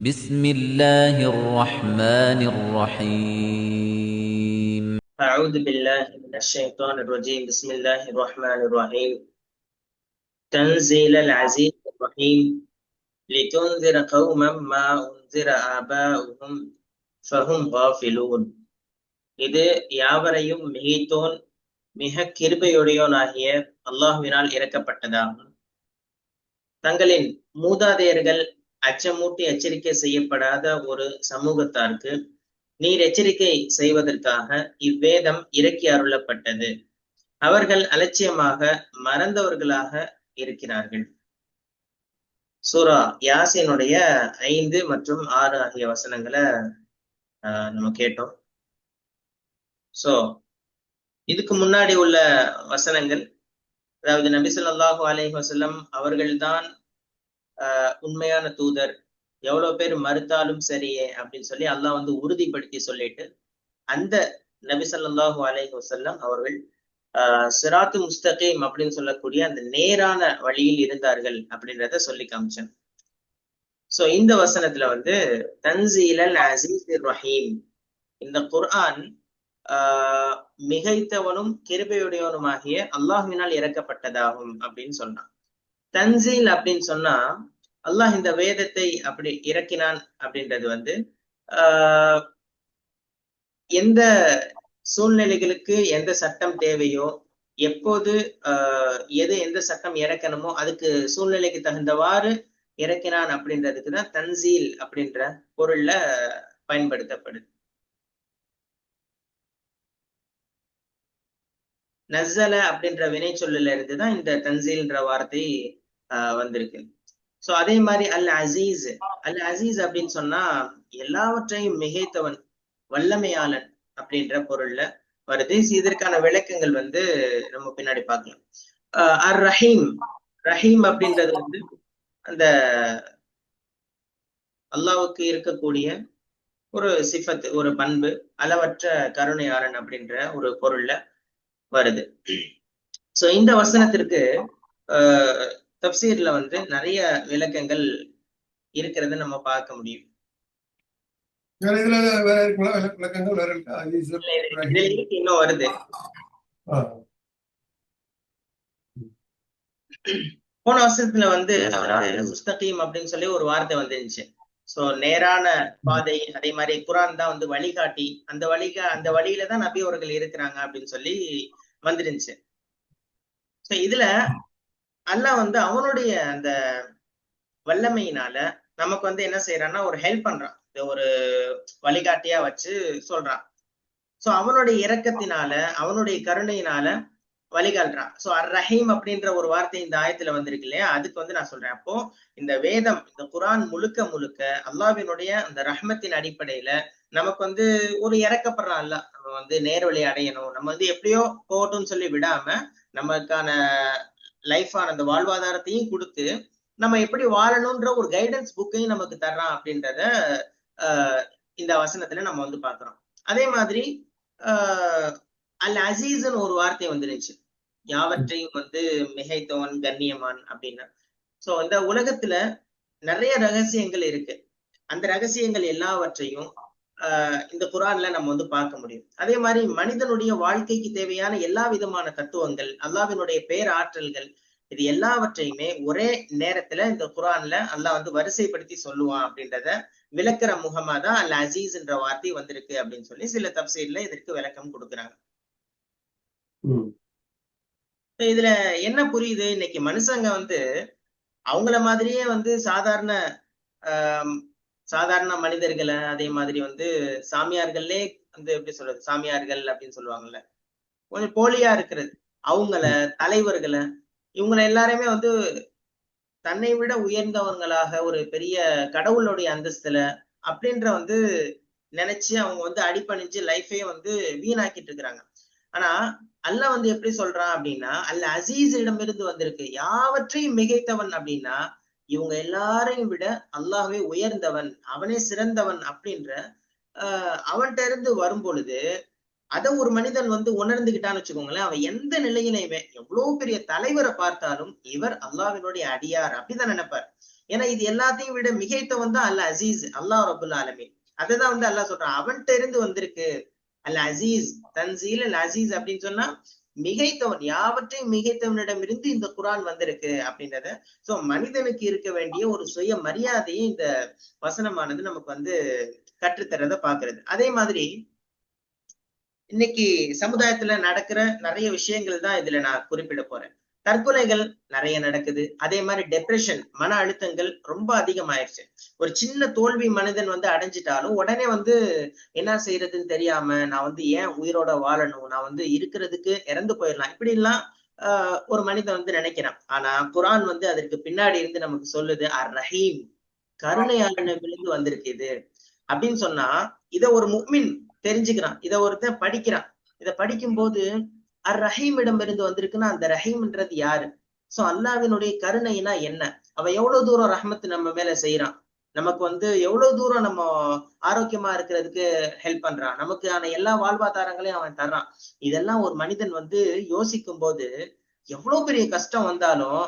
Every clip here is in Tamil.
بسم الله الرحمن الرحيم أعوذ بالله من الشيطان الرجيم بسم الله الرحمن الرحيم تنزيل العزيز الرحيم لتنذر قوما ما أنذر آباؤهم فهم غافلون இது யாவரையும் மிகைத்தோன் மிக கிருபையுடையோனாகிய அல்லாஹ்வினால் இறக்கப்பட்டதாகும். தங்களின் மூதாதையர்கள் அச்சமூட்டி எச்சரிக்கை செய்யப்படாத ஒரு சமூகத்தாருக்கு நீர் எச்சரிக்கை செய்வதற்காக இவ்வேதம் இறக்கி அருளப்பட்டது. அவர்கள் அலட்சியமாக மறந்தவர்களாக இருக்கிறார்கள். சூரா யாசினுடைய 5 மற்றும் 6 ஆகிய வசனங்களை நம்ம கேட்டோம். சோ இதுக்கு முன்னாடி உள்ள வசனங்கள், அதாவது நபி ஸல்லல்லாஹு அலைஹி வஸல்லம் அவர்கள்தான் உண்மையான தூதர், எவ்வளவு பேர் மறுத்தாலும் சரியே அப்படின்னு சொல்லி அல்லாஹ் உறுதிப்படுத்தி சொல்லிட்டு, அந்த நபி ஸல்லல்லாஹு அலைஹி வஸல்லம் அவர்கள் சிராத்து முஸ்தகீம் அப்படின்னு சொல்லக்கூடிய அந்த நேரான வழியில் இருந்தார்கள் அப்படின்றத சொல்லி காமிச்சேன். சோ இந்த வசனத்துல தன்சீலல் அஸீஸிர் ரஹீம், இந்த குர்ஆன் மிகைத்தவனும் கிருபையுடையவனுமாகிய அல்லாஹ்வினால் இறக்கப்பட்டதாகும் அப்படின்னு சொன்னான். தன்சீல் அப்படின்னு சொன்னா அல்லாஹ் இந்த வேதத்தை அப்படி இறக்கினான் அப்படின்றது ஆஹ் எந்த சூழ்நிலைகளுக்கு எந்த சட்டம் தேவையோ, எப்போது எந்த சட்டம் இறக்கணுமோ அதுக்கு சூழ்நிலைக்கு தகுந்தவாறு இறக்கினான் அப்படின்றதுக்குதான் தன்சீல் அப்படின்ற பொருள்ல பயன்படுத்தப்படுது. நஸ்ஸல அப்படின்ற வினை சொல்லுல இருந்துதான் இந்த தன்சீல்ன்ற வார்த்தை வந்திருக்கு. சோ அதே மாதிரி அல் அசீஸ், அல் அசீஸ் அப்படின்னு சொன்னா எல்லாவற்றையும் மிகைத்தவன், வல்லமையாளன் அப்படின்ற பொருள்ல வருது. இதற்கான விளக்கங்கள் நம்ம பின்னாடி பார்க்கலாம். அர் ரஹீம், ரஹீம் அப்படின்றது அந்த அல்லாவுக்கு இருக்கக்கூடிய ஒரு சிஃபத், ஒரு பண்பு, அளவற்ற கருணையாளன் அப்படின்ற ஒரு பொருள்ல வருது. சோ இந்த வசனத்திற்கு தப்சீர்ல நிறைய விளக்கங்கள் இருக்கிறத நம்ம பார்க்க முடியும். இன்னும் வருது. போன வருஷத்துல முஸ்தகீம் அப்படின்னு சொல்லி ஒரு வார்த்தை வந்துருந்துச்சு. சோ நேரான பாதை, அதே மாதிரி குரான் தான் வழிகாட்டி, அந்த வழியில தான் நபி அவர்கள் இருக்கிறாங்க அப்படின்னு சொல்லி வந்துருந்துச்சு. சோ இதுல அல்லாஹ் அவனுடைய அந்த வல்லமையினால நமக்கு என்ன செய்யறான்னா ஒரு ஹெல்ப் பண்றான், ஒரு வழிகாட்டியா வச்சு சொல்றான். சோ அவனுடைய இரக்கத்தினால, அவனுடைய கருணையினால வழிகாட்டுறான். சோ அர் ரஹீம் அப்படின்ற ஒரு வார்த்தை இந்த ஆயத்துல வந்திருக்கு இல்லையா, அதுக்கு நான் சொல்றேன். அப்போ இந்த வேதம், இந்த குரான் முழுக்க முழுக்க அல்லாஹ்வினுடைய அந்த ரஹ்மத்தின் அடிப்படையில நமக்கு ஒரு இறக்கப்படுறான். அல்ல நம்ம நேர்வழி அடையணும், நம்ம எப்படியோ போகட்டும்னு சொல்லி விடாம நமக்கான லைஃபான அந்த வாழ்வாதாரத்தையும் கொடுத்து நம்ம எப்படி வாழணும்ன்ற ஒரு கைடன்ஸ் புக்கையும் நமக்கு தர்றான் அப்படின்றத இந்த வசனத்துல நம்ம பாக்குறோம். அதே மாதிரி அல் அசீஸ்ன்னு ஒரு வார்த்தை வந்துருச்சு, யாவற்றையும் மிகைத்தவன், கண்ணியமான் அப்படின்னு. சோ இந்த உலகத்துல நிறைய ரகசியங்கள் இருக்கு. அந்த ரகசியங்கள் எல்லாவற்றையும் இந்த குரான்ல நம்ம பார்க்க முடியும். அதே மாதிரி மனிதனுடைய வாழ்க்கைக்கு தேவையான எல்லா விதமான தத்துவங்கள், அல்லாஹ்வினுடைய பேராற்றல்கள், இது எல்லாவற்றையுமே ஒரே நேரத்துல இந்த குரான்ல அல்லாஹ் வரிசைப்படுத்தி சொல்லுவான் அப்படின்றத விளக்குற முகமா தான் அல் அசீஸ் என்ற வார்த்தை வந்திருக்கு அப்படின்னு சொல்லி சில தப்சீர்ல இதற்கு விளக்கம் கொடுக்குறாங்க. இதுல என்ன புரியுது, இன்னைக்கு மனுஷங்க அவங்கள மாதிரியே சாதாரண சாதாரண மனிதர்களை, அதே மாதிரி சாமியார்கள்லே எப்படி சொல்றது, சாமியார்கள் அப்படின்னு சொல்லுவாங்கல்ல, கொஞ்சம் போலியா இருக்கிறது, அவங்கள தலைவர்களை, இவங்களை எல்லாருமே தன்னை விட உயர்ந்தவங்களாக ஒரு பெரிய கடவுளுடைய அந்தஸ்துல அப்படின்ற நினைச்சு அவங்க அடிபணிஞ்சு லைஃபையும் வீணாக்கிட்டு இருக்கிறாங்க. ஆனா அல்லாஹ் எப்படி சொல்றான் அப்படின்னா, அல் அசீஸ் இடமிருந்து வந்திருக்கு யாவற்றையும் மிகைத்தவன் அப்படின்னா, இவங்க எல்லாரையும் விட அல்லாஹ்வே உயர்ந்தவன், அவனே சிறந்தவன் அப்படின்ற அவன்கிட்ட இருந்து வரும் பொழுது அத ஒரு மனிதன் உணர்ந்துகிட்டான்னு வச்சுக்கோங்களேன், அவன் எந்த நிலையிலையுமே எவ்வளவு பெரிய தலைவரை பார்த்தாலும் இவர் அல்லாஹ்வினுடைய அடியார் அப்படிதான் நினைப்பார். ஏன்னா இது எல்லாத்தையும் விட மிகைத்தவன் தான் அல் அசீஸ், அல்லாஹ் ரபுல் ஆலமீன். அததான் வந்து அல்லாஹ் சொல்றான், அவன்கிட்ட இருந்து வந்திருக்கு அல் அசீஸ், தன்சீல் அல் அசீஸ் அப்படின்னு சொன்னா மிகைத்தவன், யாவற்றையும் மிகைத்தவனிடமிருந்து இந்த குரான் வந்திருக்கு அப்படின்றத. சோ மனிதனுக்கு இருக்க வேண்டிய ஒரு சுய மரியாதையை இந்த வசனமானது நமக்கு வந்து கற்றுத்தரத பாக்குறது. அதே மாதிரி இன்னைக்கு சமுதாயத்துல நடக்கிற நிறைய விஷயங்கள் தான் இதுல நான் குறிப்பிட போறேன். தற்கொலைகள் நிறைய நடக்குது. அதே மாதிரி டெப்ரெஷன், மன அழுத்தங்கள் ரொம்ப அதிகமாயிருச்சு. ஒரு சின்ன தோல்வி மனிதன் வந்து அடைஞ்சிட்டாலும் உடனே வந்து என்ன செய்யறதுன்னு தெரியாம, நான் வந்து ஏன் உயிரோட வாழணும், நான் வந்து இருக்கிறதுக்கு இறந்து போயிடலாம், இப்படி எல்லாம் ஒரு மனிதன் வந்து நினைக்கிறான். ஆனா குரான் வந்து அதற்கு பின்னாடி இருந்து நமக்கு சொல்லுது, அர் ரஹீம், கருணையாளனிடமிருந்து வந்திருக்கு இது அப்படின்னு சொன்னா, இத ஒரு முஃமின் தெரிஞ்சுக்கிறான், இத ஒருத்தன் படிக்கிறான். இத படிக்கும் போது அர் ரஹீமிடம் இருந்து வந்திருக்குன்னா அந்த ரஹீம்ன்றது யாரு? சோ அல்லாஹ்வினுடைய கருணைனா என்ன? அவன் எவ்வளவு தூரம் ரஹ்மத் நம்ம மேல செய்யறான், நமக்கு வந்து எவ்வளவு தூரம் நம்ம ஆரோக்கியமா இருக்கிறதுக்கு ஹெல்ப் பண்றான், நமக்கு ஆன எல்லா வாழ்வாதாரங்களையும் அவன் தர்றான். இதெல்லாம் ஒரு மனிதன் வந்து யோசிக்கும் போது எவ்வளவு பெரிய கஷ்டம் வந்தாலும்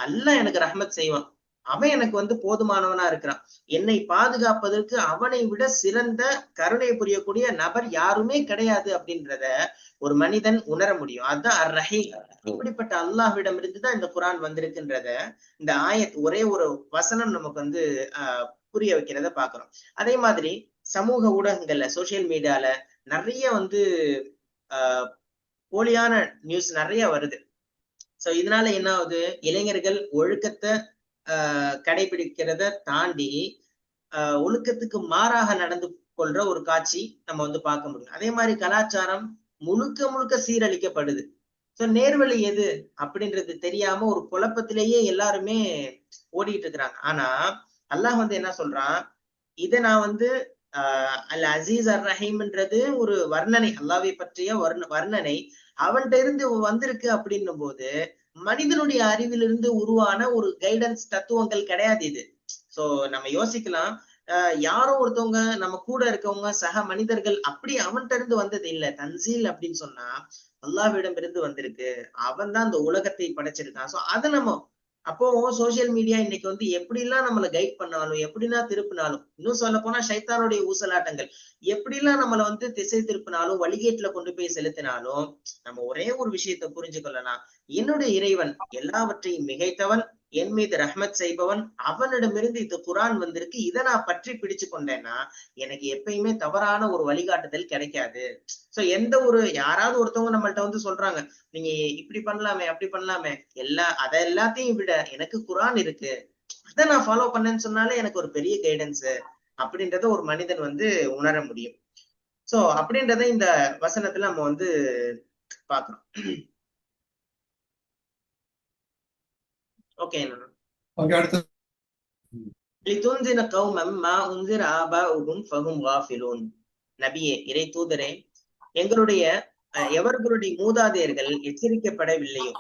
அல்லாஹ் எனக்கு ரஹ்மத் செய்வான், அவன் எனக்கு வந்து போதுமானவனா இருக்கிறான், என்னை பாதுகாப்பதற்கு அவனை விட சிறந்த கருணை புரியக்கூடிய நபர் யாருமே கிடையாது அப்படின்றத ஒரு மனிதன் உணர முடியும். அதுதான் அர் ரஹீம். இப்படிப்பட்ட அல்லாஹ்விடம் இருந்துதான் இந்த குரான் வந்திருக்குன்றத இந்த ஆயத் ஒரே ஒரு வசனம் நமக்கு வந்து புரிய வைக்கிறத பாக்குறோம். அதே மாதிரி சமூக ஊடகங்கள்ல, சோசியல் மீடியால நிறைய வந்து போலியான நியூஸ் நிறைய வருது. சோ இதனால என்ன ஆகுது, இளைஞர்கள் ஒழுக்கத்தை கடைபிடிக்கிறத தாண்டி ஒழுக்கத்துக்கு மாறாக நடந்து கொள்ற ஒரு காட்சி நம்ம வந்து பார்க்க முடியும். அதே மாதிரி கலாச்சாரம் முழுக்க முழுக்க சீரழிக்கப்படுது. சோ நேர்வழி எது அப்படின்றது தெரியாம ஒரு குழப்பத்திலேயே எல்லாருமே ஓடிட்டு இருக்கிறாங்க. ஆனா அல்லாஹ் வந்து என்ன சொல்றான், இதை நான் வந்து அல் அசீஸ் அர் ரஹீம்ன்றது ஒரு வர்ணனை, அல்லாஹ்வை பற்றிய வர்ணனை அவன்கிட்ட இருந்து வந்திருக்கு அப்படின்னும் போது மனிதனுடைய அறிவிலிருந்து உருவான ஒரு கைடன்ஸ் தத்துவங்கள் கிடையாது இது. சோ நம்ம யோசிக்கலாம், யாரோ ஒருத்தவங்க நம்ம கூட இருக்கவங்க சக மனிதர்கள் அப்படி அவன்கிட்ட இருந்து வந்தது இல்ல. தன்சீல் அப்படின்னு சொன்னா அல்லாஹ்விடம் இருந்து வந்திருக்கு, அவன் தான் இந்த உலகத்தை படைச்சிருக்கான். சோ அதை நம்ம அப்போ சோசியல் மீடியா இன்னைக்கு வந்து எப்படிலாம் நம்மளை கைட் பண்ணாலும், எப்படிலாம் திருப்பினாலும், இன்னும் சொல்ல போனா சைத்தானுடைய ஊசலாட்டங்கள் எப்படிலாம் நம்மளை வந்து திசை திருப்பினாலும், வழிகேட்டுல கொண்டு போய் செலுத்தினாலும், நம்ம ஒரே ஒரு விஷயத்த புரிஞ்சு கொள்ளலாம், என்னுடைய இறைவன் எல்லாவற்றையும் மிகைத்தவன், என் மீது ரஹ்மத் செய்பவன், அவனிடமிருந்து இந்த குரான் வந்திருக்கு, இதை நான் பற்றி பிடிச்சு கொண்டேன்னா எனக்கு எப்பயுமே தவறான ஒரு வழிகாட்டுதல் கிடைக்காது. சோ எந்த ஒரு யாராவது ஒருத்தவங்க நம்மள்ட்ட வந்து சொல்றாங்க, நீங்க இப்படி பண்ணலாமே அப்படி பண்ணலாமே, எல்லாத்தையும் விட எனக்கு குரான் இருக்கு, அதை நான் ஃபாலோ பண்ணேன்னு சொன்னாலே எனக்கு ஒரு பெரிய கைடன்ஸ் அப்படின்றத ஒரு மனிதன் வந்து உணர முடியும். சோ அப்படின்றத இந்த வசனத்துல நம்ம வந்து பாக்குறோம். ஓகே, அடுத்து நபியே, இறை தூதரே, எவர்களுடைய மூதாதையர்கள் எச்சரிக்கப்படவில்லையோ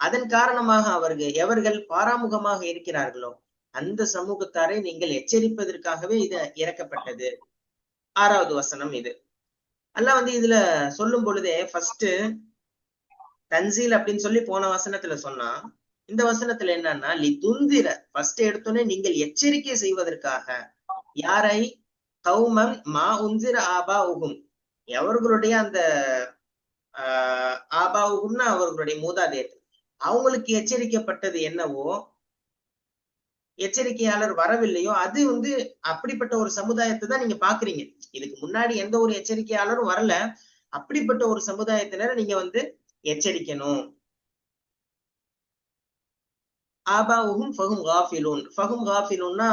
அதன் காரணமாக எவர்கள் பாராமுகமாக இருக்கிறார்களோ அந்த சமூகத்தாரை நீங்கள் எச்சரிப்பதற்காகவே இது இறக்கப்பட்டது. 6வது வசனம் இது. அல்லாஹ் வந்து இதுல சொல்லும் பொழுதே ஃபர்ஸ்ட் தன்சீல் அப்படின்னு சொல்லி போன வசனத்துல சொன்னா, இந்த வசனத்துல என்னன்னா லிதுந்திர, ஃபர்ஸ்ட் எடுத்தோன்னே நீங்கள் எச்சரிக்கை செய்வதற்காக. யாரை? கௌமன் மா உந்திர ஆபாஉகும், எவர்களுடைய அந்த ஆபாவுகும்னா அவர்களுடைய மூதாதையர்கள், அவங்களுக்கு எச்சரிக்கப்பட்டது என்னவோ, எச்சரிக்கையாளர் வரவில்லையோ அது வந்து அப்படிப்பட்ட ஒரு சமுதாயத்தை தான் நீங்க பாக்குறீங்க. இதுக்கு முன்னாடி எந்த ஒரு எச்சரிக்கையாளரும் வரல, அப்படிப்பட்ட ஒரு சமுதாயத்தினரை நீங்க வந்து எச்சரிக்கணும். ஆபாவுகும் ஃபஹும் காஃபிலூன், ஃபஹும் காஃபிலூன்னா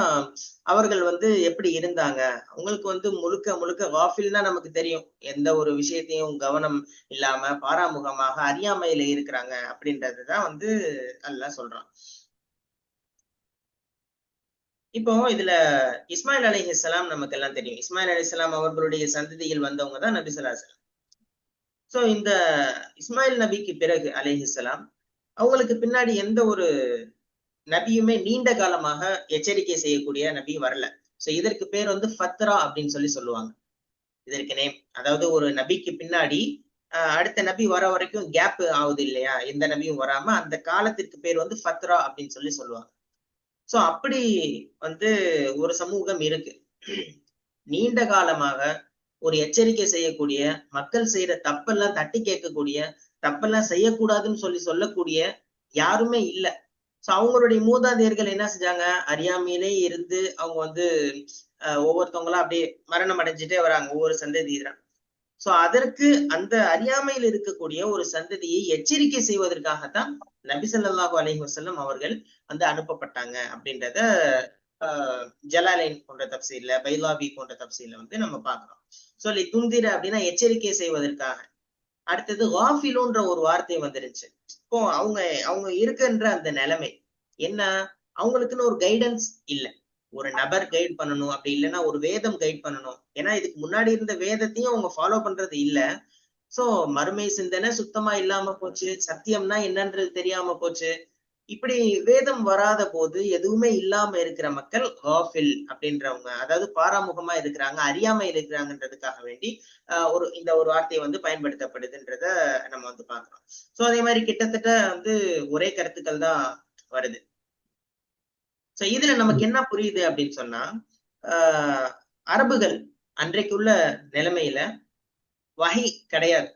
அவர்கள் வந்து எப்படி இருந்தாங்க, உங்களுக்கு வந்து முழுக்க முழுக்க காஃபில்னா நமக்கு தெரியும், எந்த ஒரு விஷயத்தையும் கவனம் இல்லாம பாராமுகமாக அறியாமையில இருக்கிறாங்க அப்படின்றதுதான் வந்து அல்லாஹ் சொல்றான். இப்போ இதுல இஸ்மாயில் அலைஹிஸ்ஸலாம் நமக்கு எல்லாம் தெரியும். இஸ்மாயில் அலைஹிஸ்ஸலாம் அவர்களுடைய சந்ததியில் வந்தவங்க தான் நபி ஸல்லல்லாஹு அலைஹி வஸல்லம். சோ இந்த இஸ்மாயில் நபிக்கு பிறகு அலைஹிஸ்ஸலாம் அவங்களுக்கு பின்னாடி எந்த ஒரு நபியுமே நீண்ட காலமாக எச்சரிக்கை செய்யக்கூடிய நபி வரல. சோ இதற்கு பேர் வந்து ஃபத்ரா அப்படின்னு சொல்லி சொல்லுவாங்க. இதற்கு நேம், அதாவது ஒரு நபிக்கு பின்னாடி அடுத்த நபி வர வரைக்கும் கேப் ஆகுது இல்லையா, எந்த நபியும் வராம, அந்த காலத்திற்கு பேர் வந்து ஃபத்ரா அப்படின்னு சொல்லி சொல்லுவாங்க. சோ அப்படி வந்து ஒரு சமூகம் இருக்கு. நீண்ட காலமாக ஒரு எச்சரிக்கை செய்யக்கூடிய, மக்கள் செய்யற தப்பெல்லாம் தட்டி கேட்கக்கூடிய, தப்பெல்லாம் செய்யக்கூடாதுன்னு சொல்லக்கூடிய யாருமே இல்ல. சோ அவங்களுடைய மூதாதையர்கள் என்ன செஞ்சாங்க, அறியாமையிலே இருந்து அவங்க வந்து ஒவ்வொருத்தவங்களா அப்படியே மரணம் அடைஞ்சிட்டே வராங்க, ஒவ்வொரு சந்ததியினரா. சோ அதற்கு அந்த அறியாமையில் இருக்கக்கூடிய ஒரு சந்ததியை எச்சரிக்கை செய்வதற்காகத்தான் நபி ஸல்லல்லாஹு அலைஹி வஸல்லம் அவர்கள் வந்து அனுப்பப்பட்டாங்க அப்படின்றத ஜலாலைன் போன்ற தப்சீல்ல, பைலாவி போன்ற தப்சீல்ல வந்து நம்ம பார்க்கிறோம். சொல்லி துந்திர அப்படின்னா எச்சரிக்கை செய்வதற்காக. அடுத்தது காஃபிலூன்ற ஒரு வார்த்தை வந்துருச்சு. இப்போ அவங்க அவங்க இருக்கின்ற அந்த நிலைமை என்ன, அவங்களுக்குன்னு ஒரு கைடன்ஸ் இல்ல. ஒரு நபர் கைட் பண்ணணும், அப்படி இல்லைன்னா ஒரு வேதம் கைட் பண்ணணும். ஏன்னா இதுக்கு முன்னாடி இருந்த வேதத்தையும் அவங்க ஃபாலோ பண்றது இல்ல. சோ மறுமை சிந்தனை சுத்தமா இல்லாம போச்சு, சத்தியம்னா என்னன்றது தெரியாம போச்சு. இப்படி வேதம் வராத போது எதுவுமே இல்லாம இருக்கிற மக்கள் காஃபில் அப்படின்றவங்க, அதாவது பாராமுகமா இருக்கிறாங்க, அறியாமை இருக்கிறாங்கன்றதுக்காக வேண்டி இந்த ஒரு வார்த்தை வந்து பயன்படுத்தப்படுதுன்றத நம்ம வந்து பாக்குறோம். சோ அதே மாதிரி கிட்டத்தட்ட வந்து ஒரே கருத்துக்கள் தான் வருது. சோ இதுல நமக்கு என்ன புரியுது அப்படின்னு சொன்னா, அரபுகள் அன்றைக்குள்ள நிலைமையில வஹி கிடையாது.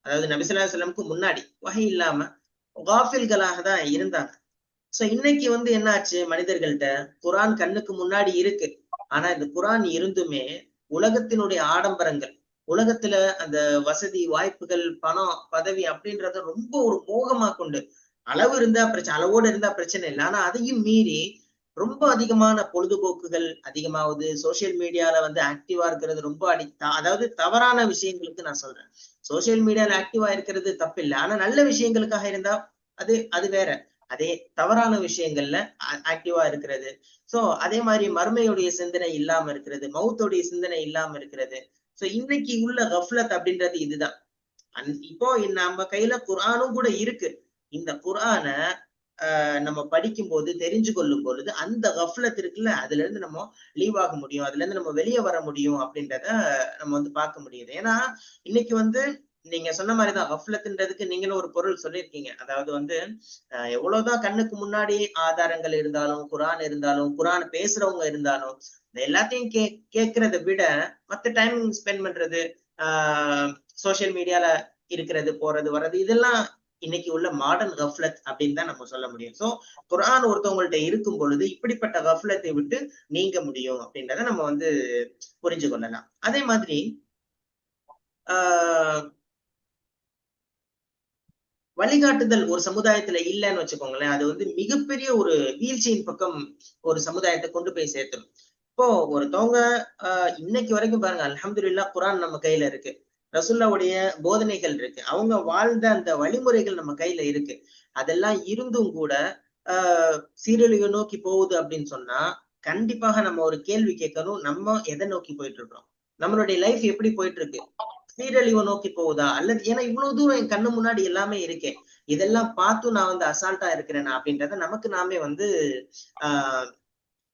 அதாவது நபி ஸல்லல்லாஹு அலைஹி வஸல்லம்க்கு முன்னாடி வஹி இல்லாம காஃபில்களாக தான் இருந்தாங்க. சோ இன்னைக்கு வந்து என்ன ஆச்சு, மனிதர்கள்ட்ட குர்ஆன் கண்ணுக்கு முன்னாடி இருக்கு. ஆனா இந்த குர்ஆன் இருந்துமே உலகத்தினுடைய ஆடம்பரங்கள், உலகத்துல அந்த வசதி வாய்ப்புகள், பணம், பதவி அப்படின்றத ரொம்ப ஒரு மோகமா கொண்டு, அளவு இருந்தா பிரச்சனை, அளவோடு இருந்தா பிரச்சனை இல்லை. ஆனா அதையும் மீறி ரொம்ப அதிகமான பொழுதுபோக்குகள் அதிகமாகுது. சோசியல் மீடியால வந்து ஆக்டிவா இருக்கிறது ரொம்ப அதாவது தவறான விஷயங்களுக்கு நான் சொல்றேன். சோசியல் மீடியால ஆக்டிவா இருக்கிறது தப்பு இல்லை. ஆனா நல்ல விஷயங்களுக்காக இருந்தா அது அது வேற. அதே தவறான விஷயங்கள்ல ஆக்டிவா இருக்கிறது. சோ அதே மாதிரி மறுமையுடைய சிந்தனை இல்லாம இருக்கிறது, மௌத்துடைய சிந்தனை இல்லாம இருக்கிறது. சோ இன்னைக்கு உள்ள கஃப்லத் அப்படின்றது இதுதான். இப்போ நம்ம கையில குர்ஆனும் கூட இருக்கு. இந்த குர்ஆன நம்ம படிக்கும் போது, தெரிஞ்சு கொள்ளும் பொழுது அந்த கஃப்லத் இருக்குல்ல, அதுல இருந்து நம்ம லீவ் ஆக முடியும், அதுல இருந்து நம்ம வெளியே வர முடியும் அப்படின்றத நம்ம வந்து பார்க்க முடியுது. ஏன்னா இன்னைக்கு வந்து நீங்க சொன்ன மாதிரிதான் கஃப்லத்ன்றதுக்கு நீங்களும் ஒரு பொருள் சொல்லியிருக்கீங்க. அதாவது வந்து எவ்வளவுதான் கண்ணுக்கு முன்னாடி ஆதாரங்கள் இருந்தாலும், குர்ஆன் இருந்தாலும், குர்ஆன் பேசுறவங்க இருந்தாலும், இந்த எல்லாத்தையும் கேட்கறத விட மத்த டைம் ஸ்பெண்ட் பண்றது, சோசியல் மீடியால இருக்கிறது, போறது வர்றது, இதெல்லாம் இன்னைக்கு உள்ள மாடர்ன் கஃப்லத் அப்படின்னு தான் நம்ம சொல்ல முடியும். சோ குர்ஆன் ஒருத்தவங்கள்ட்ட இருக்கும் பொழுது இப்படிப்பட்ட கஃப்லத்தை விட்டு நீங்க முடியும் அப்படின்றத நம்ம வந்து புரிஞ்சு கொள்ளலாம். அதே மாதிரி வழிகாட்டுதல் ஒரு சமுதாயத்துல இல்லைன்னு வச்சுக்கோங்களேன், அது வந்து மிகப்பெரிய ஒரு வீழ்ச்சியின் பக்கம் ஒரு சமுதாயத்தை கொண்டு போய் சேர்த்துரும். இப்போ ஒருத்தவங்க இன்னைக்கு வரைக்கும் பாருங்க, அல்ஹம்துலில்லாஹ் குர்ஆன் நம்ம கையில இருக்கு, ரசூலுல்லாஹ்வுடைய போதனைகள் இருக்கு, அவங்க வாழ்ந்த அந்த வழிமுறைகள் நம்ம கையில இருக்கு. அதெல்லாம் இருந்தும் கூட சீரழிவை நோக்கி போகுது அப்படின்னு சொன்னா கண்டிப்பாக நம்ம ஒரு கேள்வி கேட்கணும், நம்ம எதை நோக்கி போயிட்டு இருக்கோம், நம்மளுடைய லைஃப் எப்படி போயிட்டு இருக்கு, சீரழிவை நோக்கி போகுதா? அல்லது ஏன்னா இவ்வளவு தூரம் என் கண்ணு முன்னாடி எல்லாமே இருக்கேன், இதெல்லாம் பார்த்தும் நான் வந்து அசால்ட்டா இருக்கிறேனா அப்படின்றத நமக்கு நாமே வந்து ஆஹ்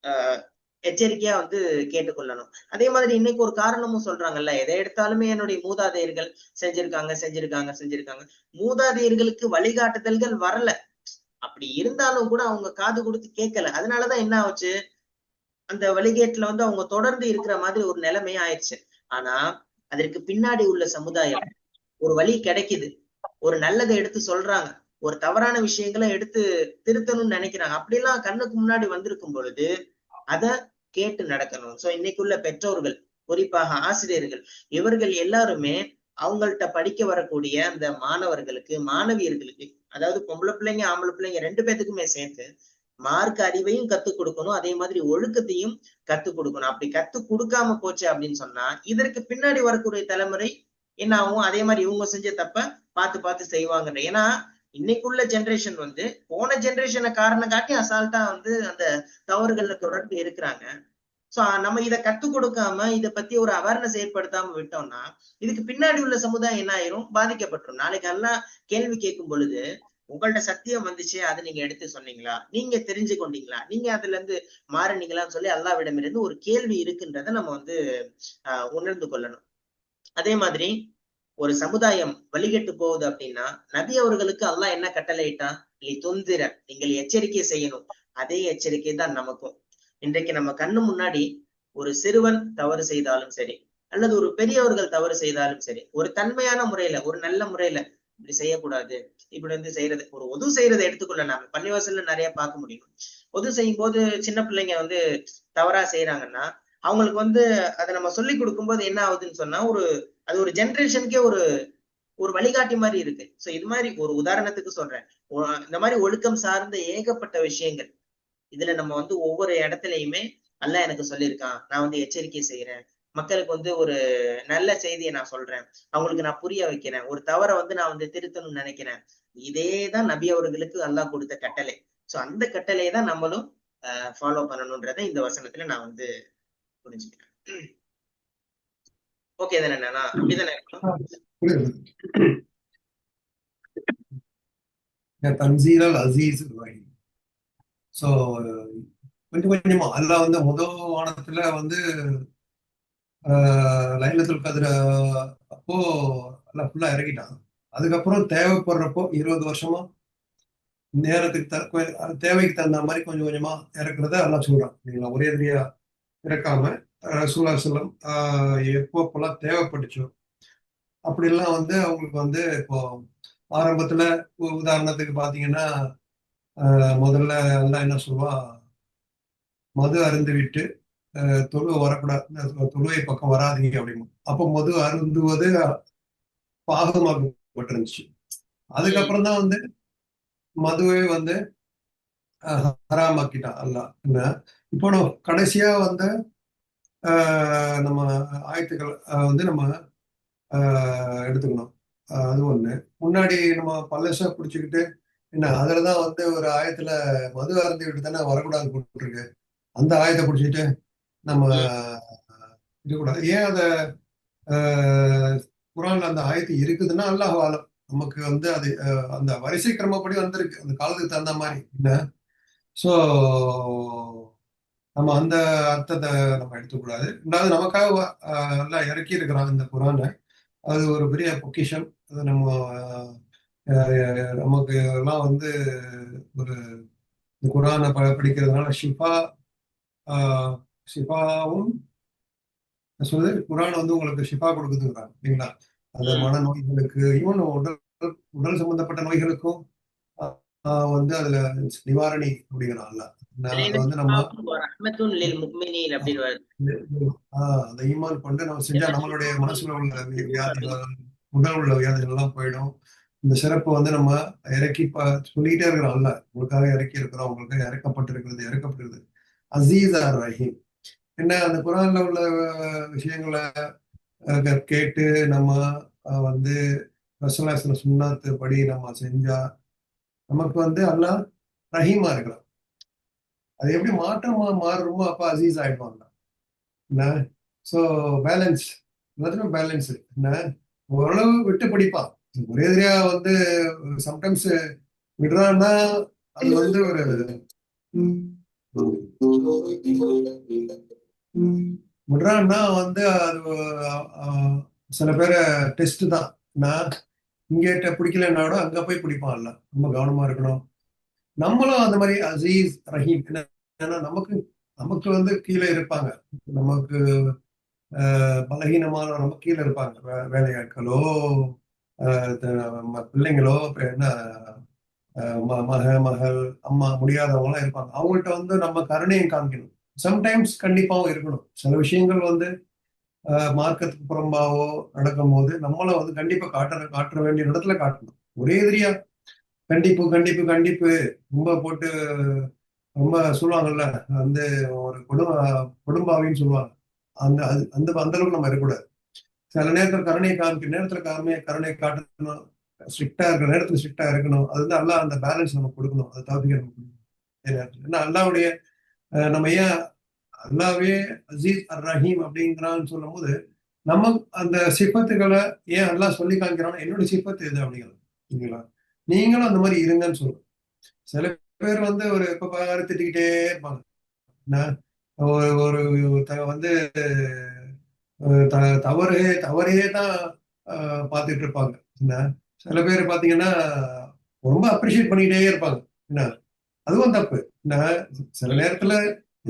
ஆஹ் எச்சரிக்கையா வந்து கேட்டுக்கொள்ளணும். அதே மாதிரி இன்னைக்கு ஒரு காரணமும் சொல்றாங்கல்ல, எதை எடுத்தாலுமே என்னுடைய மூதாதையர்கள் செஞ்சிருக்காங்க செஞ்சிருக்காங்க செஞ்சிருக்காங்க. மூதாதையர்களுக்கு வழிகாட்டுதல்கள் வரல, அப்படி இருந்தாலும் கூட அவங்க காது கொடுத்து கேட்கல. அதனாலதான் என்ன ஆச்சு, அந்த வழிகேட்டுல வந்து அவங்க தொடர்ந்து இருக்கிற மாதிரி ஒரு நிலைமை ஆயிடுச்சு. ஆனா அதற்கு பின்னாடி உள்ள சமுதாயம் ஒரு வழி கிடைக்குது, ஒரு நல்லதை எடுத்து சொல்றாங்க, ஒரு தவறான விஷயங்களை எடுத்து திருத்தணும்னு நினைக்கிறாங்க, அப்படியெல்லாம் கண்ணுக்கு முன்னாடி வந்திருக்கும் பொழுது அத கேட்டு நடக்கணும். சோ இன்னைக்குள்ள பெற்றோர்கள், குறிப்பாக ஆசிரியர்கள், இவர்கள் எல்லாருமே அவங்கள்ட்ட படிக்க வரக்கூடிய அந்த மாணவர்களுக்கு, மாணவியர்களுக்கு, அதாவது பொம்பளை பிள்ளைங்க ஆம்பளை பிள்ளைங்க ரெண்டு பேத்துக்குமே சேர்த்து மார்க் அறிவையும் கத்துக் கொடுக்கணும், அதே மாதிரி ஒழுக்கத்தையும் கத்துக் கொடுக்கணும். அப்படி கத்துக் கொடுக்காம போச்சு அப்படின்னு சொன்னா இதற்கு பின்னாடி வரக்கூடிய தலைமுறை என்ன ஆகும், அதே மாதிரி இவங்க செஞ்ச தப்ப பார்த்து பார்த்து செய்வாங்க. ஏன்னா இன்னைக்குள்ள ஜென்ரேஷன் வந்து போன ஜென்ரேஷனை காரணம் காட்டி அசால்ட்டா வந்து அந்த தவறுகள்ல தொடர்ந்து இருக்கிறாங்க. சோ நம்ம இதை கத்துக் கொடுக்காம இதை பத்தி ஒரு அவேர்னஸ் ஏற்படுத்தாம விட்டோம்னா இதுக்கு பின்னாடி உள்ள சமுதாயம் என்ன ஆயிரும், பாதிக்கப்பட்டுரும். நாளைக்கு எல்லாம் கேள்வி கேட்கும் பொழுது உங்கள்ட்ட சத்தியம் வந்துச்சு, அதை நீங்க எடுத்து சொன்னீங்களா, நீங்க தெரிஞ்சு கொண்டீங்களா, அதுல இருந்து மாறினீங்களான்னு சொல்லி அல்லாஹ்விடமிருந்து ஒரு கேள்வி இருக்குன்றதை நம்ம வந்து உணர்ந்து கொள்ளணும். அதே மாதிரி ஒரு சமுதாயம் வழிகெட்டு போகுது அப்படின்னா நபி அவர்களுக்கு அல்லாஹ் என்ன கட்டளையிட்டான், நீ தொந்திர, நீங்கள் எச்சரிக்கை செய்யணும். அதே எச்சரிக்கை தான் நமக்கும். இன்றைக்கு நம்ம கண்ணு முன்னாடி ஒரு சிறுவன் தவறு செய்தாலும் சரி, அல்லது ஒரு பெரியவர்கள் தவறு செய்தாலும் சரி, ஒரு தன்மையான முறையில, ஒரு நல்ல முறையில இப்படி செய்யக்கூடாது, இப்படி வந்து செய்யறது, ஒரு உதவு செய்யறதை எடுத்துக்கொள்ள நாம பள்ளிவாசல்ல நிறைய பார்க்க முடியும். உதவு செய்யும் போது சின்ன பிள்ளைங்க வந்து தவறா செய்யறாங்கன்னா, அவங்களுக்கு வந்து அதை நம்ம சொல்லி கொடுக்கும்போது என்ன ஆகுதுன்னு சொன்னா, அது ஒரு ஜெனரேஷனுக்கே ஒரு ஒரு வழிகாட்டி மாதிரி இருக்கு. சோ இது மாதிரி ஒரு உதாரணத்துக்கு சொல்றேன். இந்த மாதிரி ஒழுக்கம் சார்ந்த ஏகப்பட்ட விஷயங்கள் இதுல நம்ம வந்து ஒவ்வொரு இடத்துலயுமே அல்லாஹ் எனக்கு சொல்லியிருக்கான், நான் வந்து எச்சரிக்கை செய்யறேன், மக்களுக்கு வந்து ஒரு நல்ல செய்தியை நான் சொல்றேன், அவங்களுக்கு நான் புரிய வைக்கிறேன், ஒரு தவறை வந்து நான் வந்து திருத்தணும்னு நினைக்கிறேன். இதேதான் நபி அவர்களுக்கு அல்லாஹ் கொடுத்த கட்டளை. சோ அந்த கட்டளையை தான் நம்மளும் ஃபாலோ பண்ணணும்ன்றதை இந்த வசனத்துல நான் வந்து புரிஞ்சுக்கிறேன். ஓகே தானே, அப்படிதானே தன்சீலல் அசீஸ் ரஹீம். ஸோ கொஞ்சம் கொஞ்சமா அல்லாஹ் வந்து முதல் வானத்துல வந்து லைலத்துல் கத்ர அப்போ எல்லாம் ஃபுல்லா இறங்கிட்டான். அதுக்கப்புறம் தேவைப்படுறப்போ 20 வருஷமா நேரத்துக்கு தேவைக்கு தகுந்த மாதிரி கொஞ்சம் கொஞ்சமா இறக்குறத எல்லாம் சொல்றான். நீங்களா ஒரே எதிரியா இறக்காம ரசூலுல்லாஹி ஸல்லல்லாஹு அலைஹி வஸல்லம் எப்போப்பெல்லாம் தேவைப்பட்டுச்சோ அப்படிலாம் வந்து அவங்களுக்கு வந்து இப்போ ஆரம்பத்துல உதாரணத்துக்கு பாத்தீங்கன்னா முதல்ல எல்லாம் என்ன சொல்லுவா, மது அருந்து விட்டு தொழுவை வரக்கூடாது, தொழுவை பக்கம் வராதீங்க அப்படின்னு. அப்போ மது அருந்துவது பாகமாக்கப்பட்டிருந்துச்சு. அதுக்கப்புறம் தான் வந்து மதுவை வந்து ஹராமாக்கிட்டான் அல்லாஹ். என்ன இப்போ கடைசியா வந்து நம்ம ஆயத்துக்கள் வந்து நம்ம எடுத்துக்கணும். அது ஒண்ணு. முன்னாடி நம்ம பல்லசா பிடிச்சுக்கிட்டு என்ன அதுலதான் வந்து ஒரு ஆயத்துல மது அருந்தி விட்டு தானே வரக்கூடாது போட்டுருக்கு. அந்த ஆயத்தை பிடிச்சிட்டு நம்ம இருக்கக்கூடாது. ஏன் அத குரான்ல அந்த ஆயத்து இருக்குதுன்னா அல்லாஹ் ஆலம். நமக்கு வந்து அது அந்த வரிசை கிரமப்படி வந்திருக்கு அந்த காலத்துக்கு தகுந்த மாதிரி. என்ன ஸோ நம்ம அந்த அர்த்தத்தை நம்ம எடுத்துக்கூடாது. ரெண்டாவது நமக்காக எல்லாம் இறக்கி இருக்கிறாங்க இந்த குரானை. அது ஒரு பெரிய பொக்கிஷம். அது நம்ம நமக்கு எல்லாம் வந்து ஒரு குரானை படிக்கிறதுனால ஷிஃபாவும் சொல்லுது. குரான் வந்து உங்களுக்கு ஷிஃபா கொடுக்குதுங்கிறாங்க இல்லைங்களா? அந்த மனநோய்களுக்கு, ஈவன் உடல் சம்பந்தப்பட்ட நோய்களுக்கும் வந்து அதுல நிவாரணி அப்படிங்கிறான்ல. வந்து நம்ம அந்த ஈமான் கொண்டு நம்ம செஞ்சா நம்மளுடைய மனசுல உள்ள வியாதிகள், உடல் உள்ள வியாதிகள் எல்லாம் போயிடும். இந்த சிறப்பு வந்து நம்ம இறக்கி சொல்லிட்டே இருக்கிறோம்ல, உங்களுக்காக இறக்கி இருக்கிறோம், உங்களுக்காக இறக்கப்பட்டிருக்கிறது அசீஸ் ஆர் ரஹீம். என்ன அந்த குரான்ல உள்ள விஷயங்களை கேட்டு நம்ம வந்து ரசூலுல்லாஹி சுன்னத்து படி நம்ம செஞ்சா நமக்கு வந்து அல்லாஹ் ரஹீமா இருக்கிறான். அது எப்படி மாற்றமா மாறுமோ அப்ப அசீஸ் ஆயிடுவாங்க. என்ன ஸோ பேலன்ஸ், எல்லாத்துக்கும் பேலன்ஸ். என்ன ஓரளவு விட்டு பிடிப்பான். ஒரே எதிரியா வந்து சம்டைம்ஸ் விடுறான்னா அது வந்து ஒரு விடுறான்னா வந்து அது சில பேரை டெஸ்ட் தான். நான் இங்க பிடிக்கலன்னாட அங்க போய் பிடிப்பான்ல. ரொம்ப கவனமா இருக்கணும். நம்மளும் அந்த மாதிரி அசீஸ் ரஹீம். ஏன்னா நமக்கு வந்து கீழே இருப்பாங்க, நமக்கு பலகீனமான நம்ம கீழே இருப்பாங்க. வேலையாட்களோ பிள்ளைங்களோ என்ன மகள் அம்மா முடியாதவங்களாம் இருப்பாங்க. அவங்கள்ட்ட வந்து நம்ம கருணையும் காமிக்கணும். சம்டைம்ஸ் கண்டிப்பாவும் இருக்கணும். சில விஷயங்கள் வந்து மார்க்கத்துக்கு புறம்பாவோ நடக்கும் போது நம்மள வந்து கண்டிப்பா காட்ட வேண்டிய இடத்துல காட்டணும். ஒரே எதிரியா கண்டிப்பு கண்டிப்பு கண்டிப்பு ரொம்ப போட்டு ரொம்ப சொல்லுவாங்கல்ல, வந்து ஒரு குடும்பாவின்னு சொல்லுவாங்க. அந்த அந்த அளவுக்கு நம்ம இருக்கக்கூடாது. சில நேரத்தில் கருணையை காமிக்கிற நேரத்துல கருணை காட்டணும். ஸ்ட்ரிக்டா இருக்கிற நேரத்துல ஸ்ட்ரிக்டா இருக்கணும். அது வந்து அல்லா அந்த பேலன்ஸ் நம்ம கொடுக்கணும். அது தவிர ஏன்னா அல்லாவுடைய நம்ம ஏன் அல்லாவே அசீஸ் அர் ரஹீம் அப்படிங்கிறான்னு சொல்லும் போது நம்ம அந்த சிப்பத்துகளை ஏன் அல்லா சொல்லி காமிக்கிறான், என்னுடைய சிப்பத்து எது அப்படிங்கிறது. நீங்களும் அந்த மாதிரி இருங்கன்னு சொல்லுவோம். சில பேர் வந்து ஒரு எப்ப பாரு திட்டிக்கிட்டே இருப்பாங்க. ஒரு வந்து தவறையே தான் பார்த்துட்டு இருப்பாங்க. என்ன சில பேர் பாத்தீங்கன்னா ரொம்ப அப்ரிஷியேட் பண்ணிக்கிட்டே இருப்பாங்க. என்ன அதுவும் தப்பு. நான் சில நேரத்துல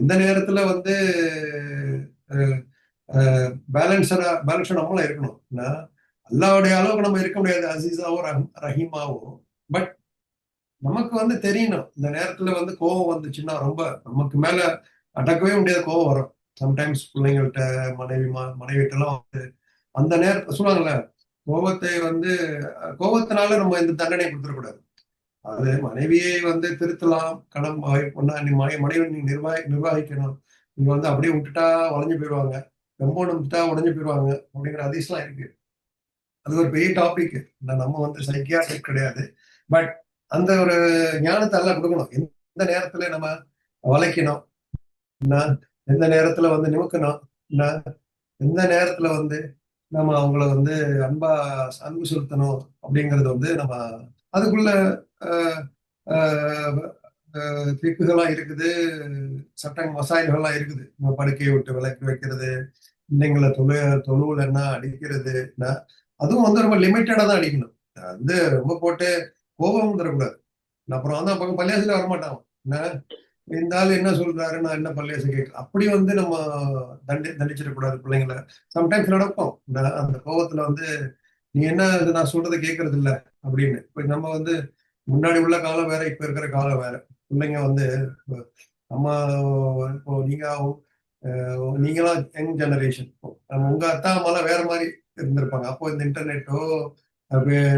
எந்த நேரத்துல வந்து பேலன்ஸா நம்மளும் இருக்கணும். நான் அல்லாவுடைய அளவுக்கு நம்ம இருக்க முடியாது, அசீஸாவோ ரஹீமாவோ. பட் நமக்கு வந்து தெரியணும், இந்த நேரத்துல வந்து கோவம் வந்துச்சுன்னா ரொம்ப நமக்கு மேல அடக்கவே முடியாத கோவம் வரும். சம்டைம்ஸ் பிள்ளைங்கள்ட்ட, மனைவிட்ட எல்லாம் வந்து அந்த நேரத்துல சொல்லுவாங்கல்ல, கோபத்தை வந்து கோபத்தினால நம்ம எந்த தண்டனை கொடுத்துடக்கூடாது. அது மனைவியை வந்து திருத்தலாம், கணம் பொண்ணா நீ மனைவி நீ நிர்வாகிக்கணும். நீங்க வந்து அப்படியே விட்டுட்டா உடஞ்சு போயிடுவாங்க, வெம்போன்னு விட்டுட்டா உடஞ்சு போயிடுவாங்க அப்படிங்கிற அதிசயம் இருக்கு. அது ஒரு பெரிய டாபிக். நம்ம வந்து சைக்கியாட்ரிக் கிடையாது. பட் அந்த ஒரு ஞானத்தை எல்லாம் கொடுக்கணும். எந்த நேரத்துல நம்ம வளைக்கணும், எந்த நேரத்துல வந்து நிமிக்கணும், எந்த நேரத்துல வந்து நம்ம அவங்கள வந்து அன்பா அன்பு செலுத்தணும் அப்படிங்கிறது வந்து நம்ம அதுக்குள்ள திக்குகள்லாம் இருக்குது, சட்ட மசாயல்கள்லாம் இருக்குது. நம்ம படுக்கையை விட்டு விலக்கி வைக்கிறது, பிள்ளைங்களை தொழுவுல என்ன அடிக்கிறது, அதுவும் வந்து ரொம்ப லிமிட்டடா தான் அடிக்கணும். வந்து ரொம்ப போட்டு கோபம் வந்துடக்கூடாது. அப்புறம் வந்து பக்கம் பள்ளியாசில வரமாட்டான். என்ன இந்த ஆள் என்ன சொல்றாரு, நான் என்ன பள்ளியாசம் கேட்க அப்படி வந்து நம்ம தண்டிச்சிடக்கூடாது பிள்ளைங்களை. சம்டைம்ஸ் நடக்கும், அந்த கோபத்துல வந்து நீ என்ன நான் சொல்றதை கேட்கறது இல்ல அப்படின்னு. இப்ப நம்ம வந்து முன்னாடி உள்ள காலம் வேற, இப்ப இருக்கிற காலம் வேற. பிள்ளைங்க வந்து நம்ம இப்போ நீங்களாம் யங் ஜெனரேஷன், உங்க அத்தா அம்மாலாம் வேற மாதிரி இருந்திருப்பாங்க. அப்போ இந்த இன்டர்நெட்டோ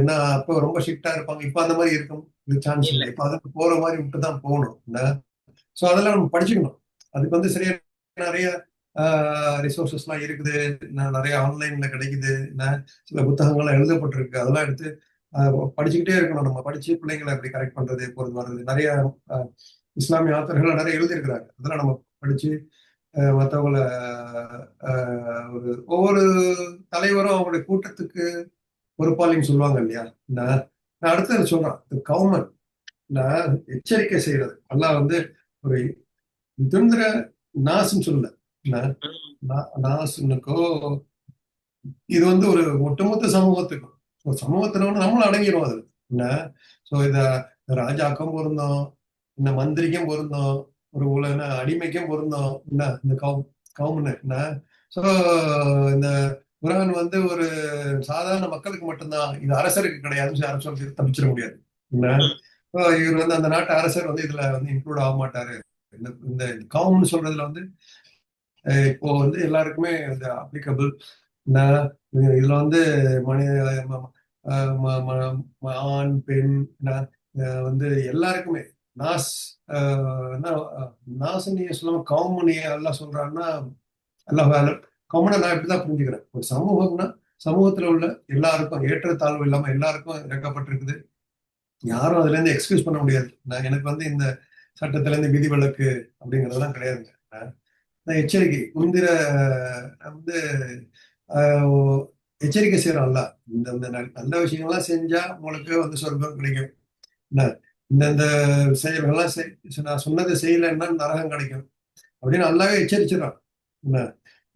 என்ன அப்போ ரொம்ப ஸ்ட்ரிக்டா இருப்பாங்க. இப்ப அந்த மாதிரி இருக்கும் சான்ஸ் இல்லை. இப்ப அதுக்கு போற மாதிரி விட்டு தான் போகணும். ஸோ அதெல்லாம் நம்ம படிச்சுக்கணும். அதுக்கு வந்து சரியா நிறைய ரிசோர்சஸ்லாம் இருக்குது, நிறைய ஆன்லைன்ல கிடைக்குது, சில புத்தகங்கள்லாம் எழுதப்பட்டிருக்கு. அதெல்லாம் எடுத்து படிச்சுக்கிட்டே இருக்கணும். நம்ம படிச்சு பிள்ளைங்களை எப்படி கரெக்ட் பண்றது, போறது வர்றது, நிறைய இஸ்லாமிய ஆத்தர்கள் நிறைய எழுதியிருக்கிறாங்க. அதெல்லாம் நம்ம படிச்சு மற்றவங்கள ஒவ்வொரு தலைவரும் அவங்களுடைய கூட்டத்துக்கு பொறுப்பாளின்னு சொல்லுவாங்க இல்லையா. நான் அடுத்தது சொல்றேன், கவர்மெண்ட் எச்சரிக்கை செய்யறது. எல்லாம் வந்து ஒரு சுதந்திர நாசுன்னு சொல்லல, நாசுனுக்கோ இது வந்து ஒரு ஒட்டுமொத்த சமூகத்துக்கும், சமூகத்துல நம்மளும் அடங்கிடும் அது. என்ன சோ இத ராஜாக்கும் பொருந்தோம், இந்த மந்திரிக்கும் பொருந்தோம், ஒரு அடிமைக்கும் பொருந்தோம். என்ன இந்த கவுன்னு என்ன. சோ இந்த குரான் வந்து ஒரு சாதாரண மக்களுக்கு மட்டும்தான், இது அரசருக்கு கிடையாது. அரசருக்கு தப்பிச்சிட முடியாது. என்ன இவர் வந்து அந்த நாட்டு அரசர் வந்து இதுல வந்து இன்க்ளூட் ஆக மாட்டாரு. இந்த கவுன்னு சொல்றதுல வந்து இப்போ வந்து எல்லாருக்குமே அப்ளிகபிள். இதுல வந்து ஆண் பெண் வந்து எல்லாருக்குமே நாஸ் நாசனிய சொல்லாம கவுமனிய எல்லாம் சொல்றாங்கன்னா எல்லாம் வேலை காமனா நான் இப்படிதான் புரிஞ்சுக்கிறேன். ஒரு சமூகம்னா சமூகத்துல உள்ள எல்லாருக்கும் ஏற்றத்தாழ்வு இல்லாம எல்லாருக்கும் இறக்கப்பட்டிருக்குது. யாரும் அதுல இருந்து எக்ஸ்கியூஸ் பண்ண முடியாது. எனக்கு வந்து இந்த சட்டத்துல இருந்து விதிவிலக்கு அப்படிங்கறதெல்லாம் கிடையாதுங்க. எச்சரிக்கை முந்திர வந்து எச்சரிக்கை செய்யறோம்ல, இந்த நல்ல விஷயங்கள்லாம் செஞ்சா உங்களுக்கு வந்து சொர்க்கம் கிடைக்கும், இந்த செயல்கள்லாம் நான் சொன்னதை செய்யலைன்னா நரகம் கிடைக்கும் அப்படின்னு நல்லாவே எச்சரிச்சிடறான். என்ன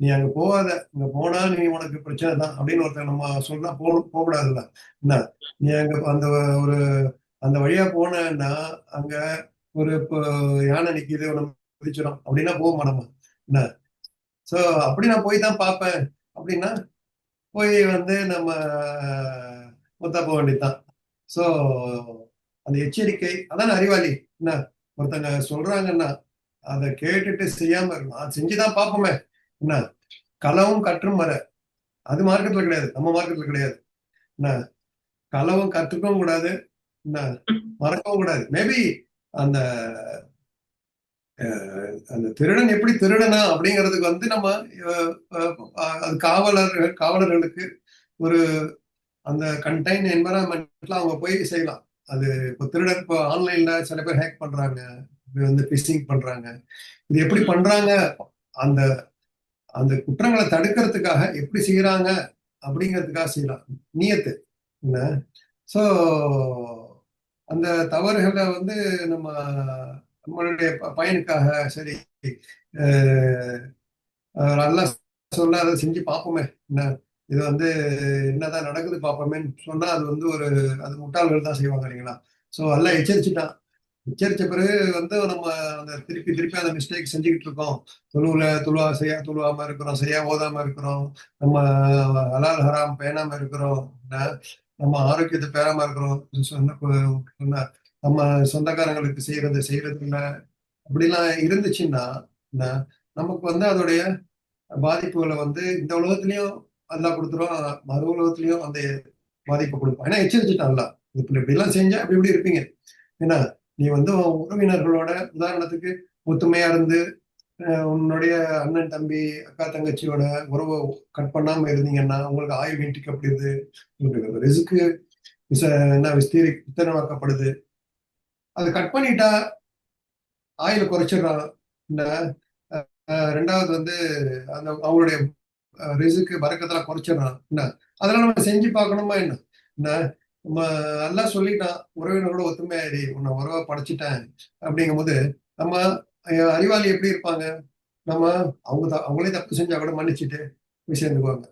நீ அங்க போகாத, அங்க போனா நீ உனக்கு பிரச்சனை தான் அப்படின்னு ஒருத்தர் நம்ம சொன்னா போகக்கூடாதுல்ல. என்ன நீ அங்க அந்த வழியா போனா அங்க ஒரு யானை நிக்குது உனக்கு பிடிச்சிடும் அப்படின்னா போக நம்ம. என்ன சோ அப்படி நான் போய் தான் பார்ப்பேன் அப்படின்னா போய் வந்து நம்ம ஒத்தா போக வேண்டியதுதான். சோ அந்த எச்சரிக்கை அதான் அறிவாளி. என்ன ஒருத்தங்க சொல்றாங்கன்னா அதை கேட்டுட்டு செய்யாம இருக்கணும். அது செஞ்சுதான் பார்ப்போமே. என்ன களவும் கற்றும் வர, அது மார்க்கெட்ல கிடையாது, நம்ம மார்க்கெட்ல கிடையாது. என்ன களவும் கற்றுக்கவும் கூடாது, என்ன மறக்கவும் கூடாது. மேபி அந்த அந்த திருடன் எப்படி திருடனா அப்படிங்கிறதுக்கு வந்து நம்ம அது காவலர்களுக்கு ஒரு அந்த கண்டெய்ன் என்வரான்மெண்ட்ல அவங்க போய் செய்யலாம். அது இப்போ திருடன் இப்போ ஆன்லைன்ல சில பேர் ஹேக் பண்றாங்க, வந்து பிஷிங் பண்றாங்க. இது எப்படி பண்றாங்க, அந்த அந்த குற்றங்களை தடுக்கிறதுக்காக எப்படி செய்யறாங்க அப்படிங்கிறதுக்காக செய்யலாம், நியத்து. என்ன சோ அந்த தவறுகளை வந்து நம்மளுடைய பயனுக்காக சரி நல்லா சொல்ல அதை செஞ்சு பார்ப்போமே. என்ன இது வந்து என்னதான் நடக்குது பார்ப்போமேன்னு சொன்னா அது வந்து அது முட்டாள்கள் தான் செய்வாங்க இல்லைங்களா. சோ எல்லாம் எச்சரிச்சுட்டான். எச்சரிச்ச பிறகு வந்து நம்ம அந்த திருப்பி திருப்பி அந்த மிஸ்டேக் செஞ்சுக்கிட்டு இருக்கோம். சரியா தொழுவாம இருக்கிறோம், சரியா ஓதாம இருக்கிறோம், நம்ம ஹலால் ஹராம் பேணாம இருக்கிறோம், நம்ம ஆரோக்கியத்தை பேணாம இருக்கிறோம், நம்ம சொந்தக்காரங்களுக்கு செய்யறது இல்லை, அப்படிலாம் இருந்துச்சுன்னா நமக்கு வந்து அதோடைய பாதிப்புகளை வந்து இந்த உலகத்திலயும் அல்லாஹ் கொடுத்துரும், மறு உலகத்திலயும் அந்த பாதிப்பை கொடுப்போம். ஏன்னா எச்சரிச்சுட்டான்ல, இப்படி எல்லாம் செஞ்சா அப்படி இப்படி இருப்பீங்க. ஏன்னா நீ வந்து உன் உறவினர்களோட உதாரணத்துக்கு ஒத்துமையா இருந்து உன்னுடைய அண்ணன் தம்பி அக்கா தங்கச்சியோட உறவை கட் பண்ணாம இருந்தீங்கன்னா உங்களுக்கு ஆயுள் நீட்டிக்கப்படுது, உங்களுக்கு ரிஸ்க்கு என்ன விஸ்தீர்ணமாக்கப்படுது. அது கட் பண்ணிட்டா ஆயுளை குறைச்சிடுறான். இந்த ரெண்டாவது வந்து அந்த அவங்களுடைய ரிஸ்க்கு பறக்கத்தெல்லாம் குறைச்சிடுறான். என்ன அதெல்லாம் நம்ம செஞ்சு பார்க்கணுமா என்ன? நம்ம நல்லா சொல்லிட்டான், உறவினரோட ஒத்துமையாயிரி உன்னை உறவை படைச்சிட்டேன் அப்படிங்கும் போது நம்ம அறிவாளி எப்படி இருப்பாங்க? நம்ம அவங்களே தப்பு செஞ்சா கூட மன்னிச்சுட்டு போய் சேர்ந்துக்குவாங்க.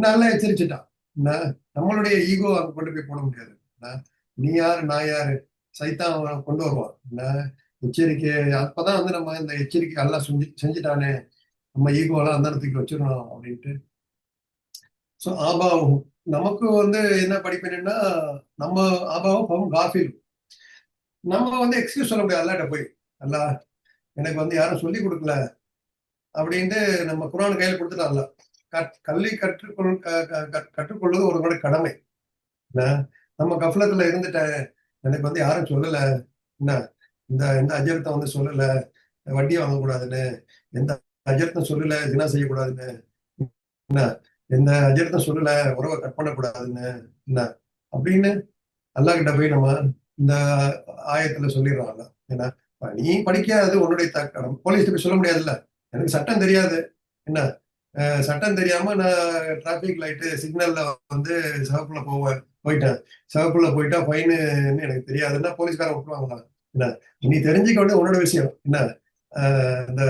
நல்லா எச்சரிச்சுட்டான். நம்மளுடைய ஈகோ அங்க கொண்டு போய் போட முடியாது. நீ யாரு நான் யாரு, சைத்தான் அவன் கொண்டு வருவான். எச்சரிக்கை அப்பதான் வந்து நம்ம இந்த எச்சரிக்கை எல்லாம் செஞ்சுட்டானே, நம்ம ஈகோலாம் அந்த இடத்துக்கு வச்சிடணும் அப்படின்ட்டு. ஸோ ஆபாவும் நமக்கு வந்து என்ன படிப்பினா, நம்ம ஆபாவும் காஃபில் நம்ம வந்து எக்ஸ்கியூஸ் சொல்ல முடியாது அல்லாட்ட போய், அல்லா எனக்கு வந்து யாரும் சொல்லி கொடுக்கல அப்படின்ட்டு நம்ம குரான் கையில் கொடுத்துட்டான்ல. கல்வி கற்றுக்கொள்வது ஒரு கடமை. நம்ம கஃலத்துல இருந்துட்டேன், எனக்கு வந்து யாரும் சொல்லல, என்ன இந்த எந்த அஜரத்தை வந்து சொல்லல வட்டி வாங்கக்கூடாதுன்னு, எந்த அஜரத்தும் சொல்லல தினா செய்யக்கூடாதுன்னு, என்ன எந்த அஜரத்தும் சொல்லல உறவை கட் பண்ணக்கூடாதுன்னு, என்ன அப்படின்னு அல்லாஹ் கிட்ட போய் நம்ம இந்த ஆயத்துல சொல்லிடுறாங்க. ஏன்னா நீ படிக்காது உன்னுடைய போலீஸ் போய் சொல்ல முடியாதுல்ல, எனக்கு சட்டம் தெரியாது, என்ன சட்டம் தெரியாம நான் டிராபிக் லைட்டு சிக்னல்ல வந்து சிவப்புல போயிட்டேன், சிவப்புல போயிட்டா ஃபைனு எனக்கு தெரியாதுன்னா போலீஸ்காரன் விட்டுருவாங்களா? என்ன நீ தெரிஞ்சுக்க வேண்டிய உன்னோட விஷயம். என்ன இந்த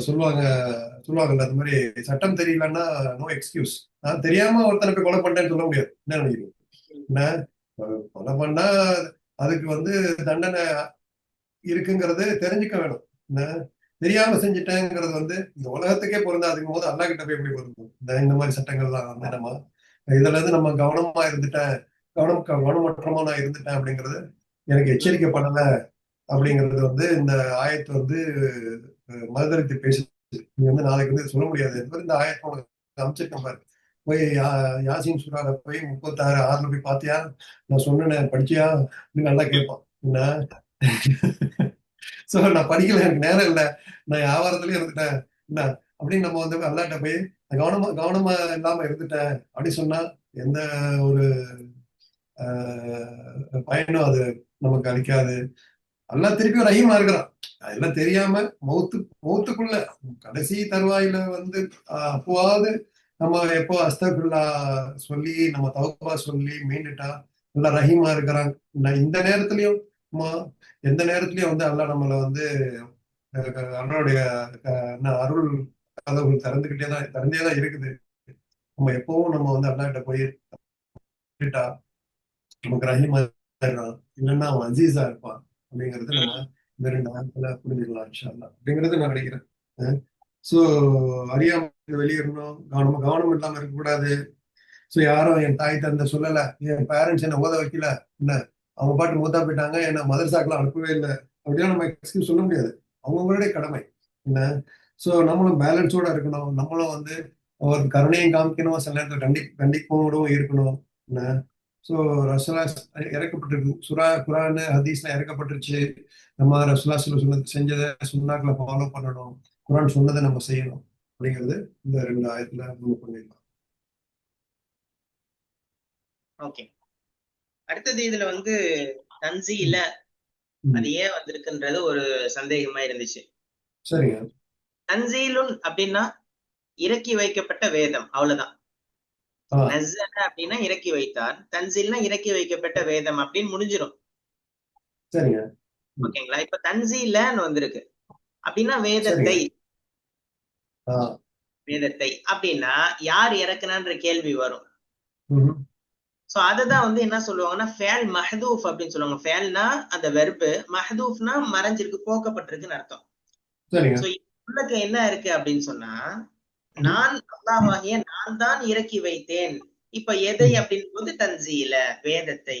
சொல்லுவாங்கல்ல அந்த மாதிரி, சட்டம் தெரியலன்னா நோ எக்ஸ்கியூஸ். நான் தெரியாம ஒருத்தனை போய் கொலை பண்ணிட்டேன்னு சொல்ல முடியாது. என்ன நினைக்கிறீங்க? என்ன கொலை பண்ணா அதுக்கு வந்து தண்டனை இருக்குங்கிறது தெரிஞ்சுக்க வேணும். என்ன தெரியாம செஞ்சுட்டேங்கிறது வந்து இந்த உலகத்துக்கே பொருந்தாதுங்கும் போது அல்லா கிட்ட போய் எப்படி பொருந்தும்? இந்த மாதிரி சட்டங்கள்லாம் வந்து நம்ம இதுல இருந்து நம்ம கவனமா இருந்துட்டேன், கவனமற்றமா நான் இருந்துட்டேன் அப்படிங்கிறது எனக்கு எச்சரிக்கப்படல அப்படிங்கிறது வந்து இந்த ஆயத்து வந்து மறுதளித்து பேசுது. நீ வந்து நாளைக்கு வந்து சொல்ல முடியாது. இந்த ஆயத்தை உனக்கு அமைச்சிருக்கேன் பாரு, போய் யாசின் சுறால போய் 36:6 போய் பாத்தியா, நான் சொன்னேன் படிச்சியா அப்படின்னு நல்லா கேட்பான். என்ன சோ நான் படிக்கல, எனக்கு நேரம் இல்லை, நான் வியாபாரத்துலயும் இருந்துட்டேன், என்ன அப்படின்னு நம்ம வந்து அல்லாட்ட போய் கவனமா இல்லாம இருந்துட்டேன் அப்படி சொன்னா எந்த ஒரு பயனும் அது நமக்கு அளிக்காது. எல்லாம் திருப்பி ரஹீமா இருக்கிறான். அதெல்லாம் தெரியாம மௌத்துக்குள்ள கடைசி தருவாயில வந்து அப்போவாவது நம்ம எப்போ அஸ்தகுல்லா சொல்லி நம்ம தௌபா சொல்லி மீண்டுட்டா நல்லா ரஹீமா இருக்கிறான். இந்த நேரத்திலயும் எந்த நேரத்திலயும் வந்து அல்லா நம்மள வந்து அண்ணனுடைய அருள் கதவு திறந்தேதான் இருக்குது. நம்ம எப்பவும் நம்ம வந்து அண்ணா கிட்ட போயிட்டா நமக்கு ரஹீமா இருக்கான், இல்லைன்னா அவன் அசீஸா இருப்பான் அப்படிங்கிறது நம்ம இந்த 2 ஆயத்துல புரிஞ்சுக்கலாம் இன்ஷா அல்லாஹ் அப்படிங்கிறது நான் நினைக்கிறேன். சோ அறியாம வெளியேறணும், கவனம் இல்லாம இருக்கக்கூடாது. சோ யாரும் என் தாய் தந்தை சொல்லல, என் பேரண்ட்ஸ் என்ன ஓத வைக்கல, என்ன அவங்க பாட்டு மூத்தா போயிட்டாங்க, என்ன மதரசாக்கெல்லாம் அனுப்பவே இல்லை அப்படின்னா நம்ம எக்ஸ்கியூஸ் சொல்ல முடியாது. அவங்களுடைய கடமை. என்ன சோ நம்மளும் பேலன்ஸோட இருக்கணும், நம்மளும் வந்து ஒரு கருணையும் காமிக்கணும், சில நேரத்தில் கண்டிப்போடும் இருக்கணும். என்ன ஸோ ரசுலா இறக்கப்பட்டிருக்கு, குரான் ஹதீஸ்லாம் இறக்கப்பட்டுருச்சு. நம்ம ரசுலா செஞ்சதை சுண்ணாக்களை ஃபாலோ பண்ணணும், குரான் சொன்னதை நம்ம செய்யணும் அப்படிங்கிறது இந்த 2 ஆயத்துல நம்ம பண்ணிடலாம். ஓகே, அடுத்தது இதுல வந்து தன்சீல அது ஏன் வந்திருக்குன்றது ஒரு சந்தேகமா இருந்துச்சு. சரிங்க. தன்சீலுன் அப்படின்னா இறக்கி வைக்கப்பட்ட வேதம், அவ்வளவுதான். நஸ்ஸல அப்படின்னா இறக்கி வைத்தார், தன்சீல்னா இறக்கி வைக்கப்பட்ட வேதம் அப்படின்னு முடிஞ்சிடும். சரிங்க. ஓகேங்களா? இப்ப தன்சீலன்னு வந்திருக்கு அப்படின்னா வேதத்தை அப்படின்னா யார் இறக்குனான்ற கேள்வி வரும். சோ அததான் வந்து என்ன சொல்லுவாங்கன்னா ஃபேல் மஹதூஃப் அப்படின்னு சொல்லுவாங்க. ஃபேல்னா அந்த வெர்பு, மஹதூஃப்னா மறைஞ்சிருக்கு, போக்கப்பட்டிருக்குன்னு அர்த்தம். சரிங்க. சோ உள்ளக்க என்ன இருக்கு அப்படின்னு சொன்னா, நான் அல்லாஹ்வாகிய நான் தான் இறக்கி வைத்தேன். இப்ப எதை அப்படின்னு போது தன்சீல, வேதத்தை.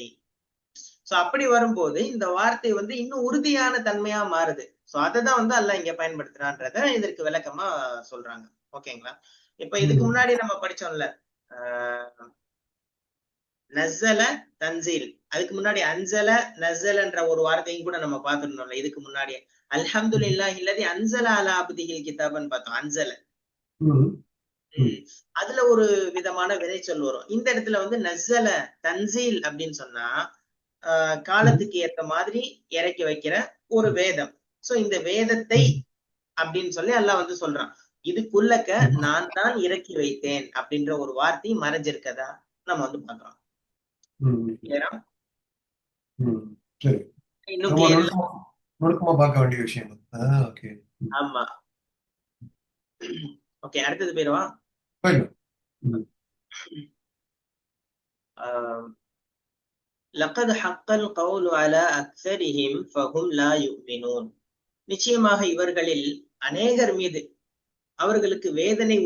சோ அப்படி வரும்போது இந்த வார்த்தை வந்து இன்னும் உறுதியான தன்மையா மாறுது. சோ அததான் வந்து அல்லாஹ் இங்க பயன்படுத்துறான்றத இதற்கு விளக்கமா சொல்றாங்க. ஓகேங்களா? இப்ப இதுக்கு முன்னாடி நம்ம படிச்சோம்ல, ஆஹ் நஸ்ஸல, தன்சீல். அதுக்கு முன்னாடி அன்சல, நஸ்ஸலன்ற ஒரு வார்த்தையும் கூட நம்ம பார்த்திருந்தோம்ல இதுக்கு முன்னாடியே. அல்ஹம்துலில்லாஹி அல்லதி அன்சல அலா அப்திஹில் கிதாபன்னு பார்த்தோம். அன்சல. அதுல ஒரு விதமான வினைச்சொல் வரும். இந்த இடத்துல வந்து நஸ்ஸல, தன்சீல் அப்படின்னு சொன்னா காலத்துக்கு ஏத்த மாதிரி இறக்கி வைக்கிற ஒரு வேதம். சோ இந்த வேதத்தை அப்படின்னு சொல்லி அல்லாஹ் வந்து சொல்றான். இதுக்குள்ளக்க நான் தான் இறக்கி வைத்தேன் அப்படின்ற ஒரு வார்த்தை மறைஞ்சிருக்கதா நம்ம வந்து பாக்குறோம். சரி. இன்னும் ரொம்ப clear இல்ல? நுணுக்கமா பார்க்க வேண்டிய விஷயம். ஓகே. ஆமா. ஓகே, அடுத்தது போயிடுவா. லக்கத் ஹக்கல் கௌலு அலா அக்ஸரிஹிம் ஃபஹும் லா யுமினூன். நிச்சயமாக இவர்களில் அநேகர் மீது அவர்களுக்கு வேதனை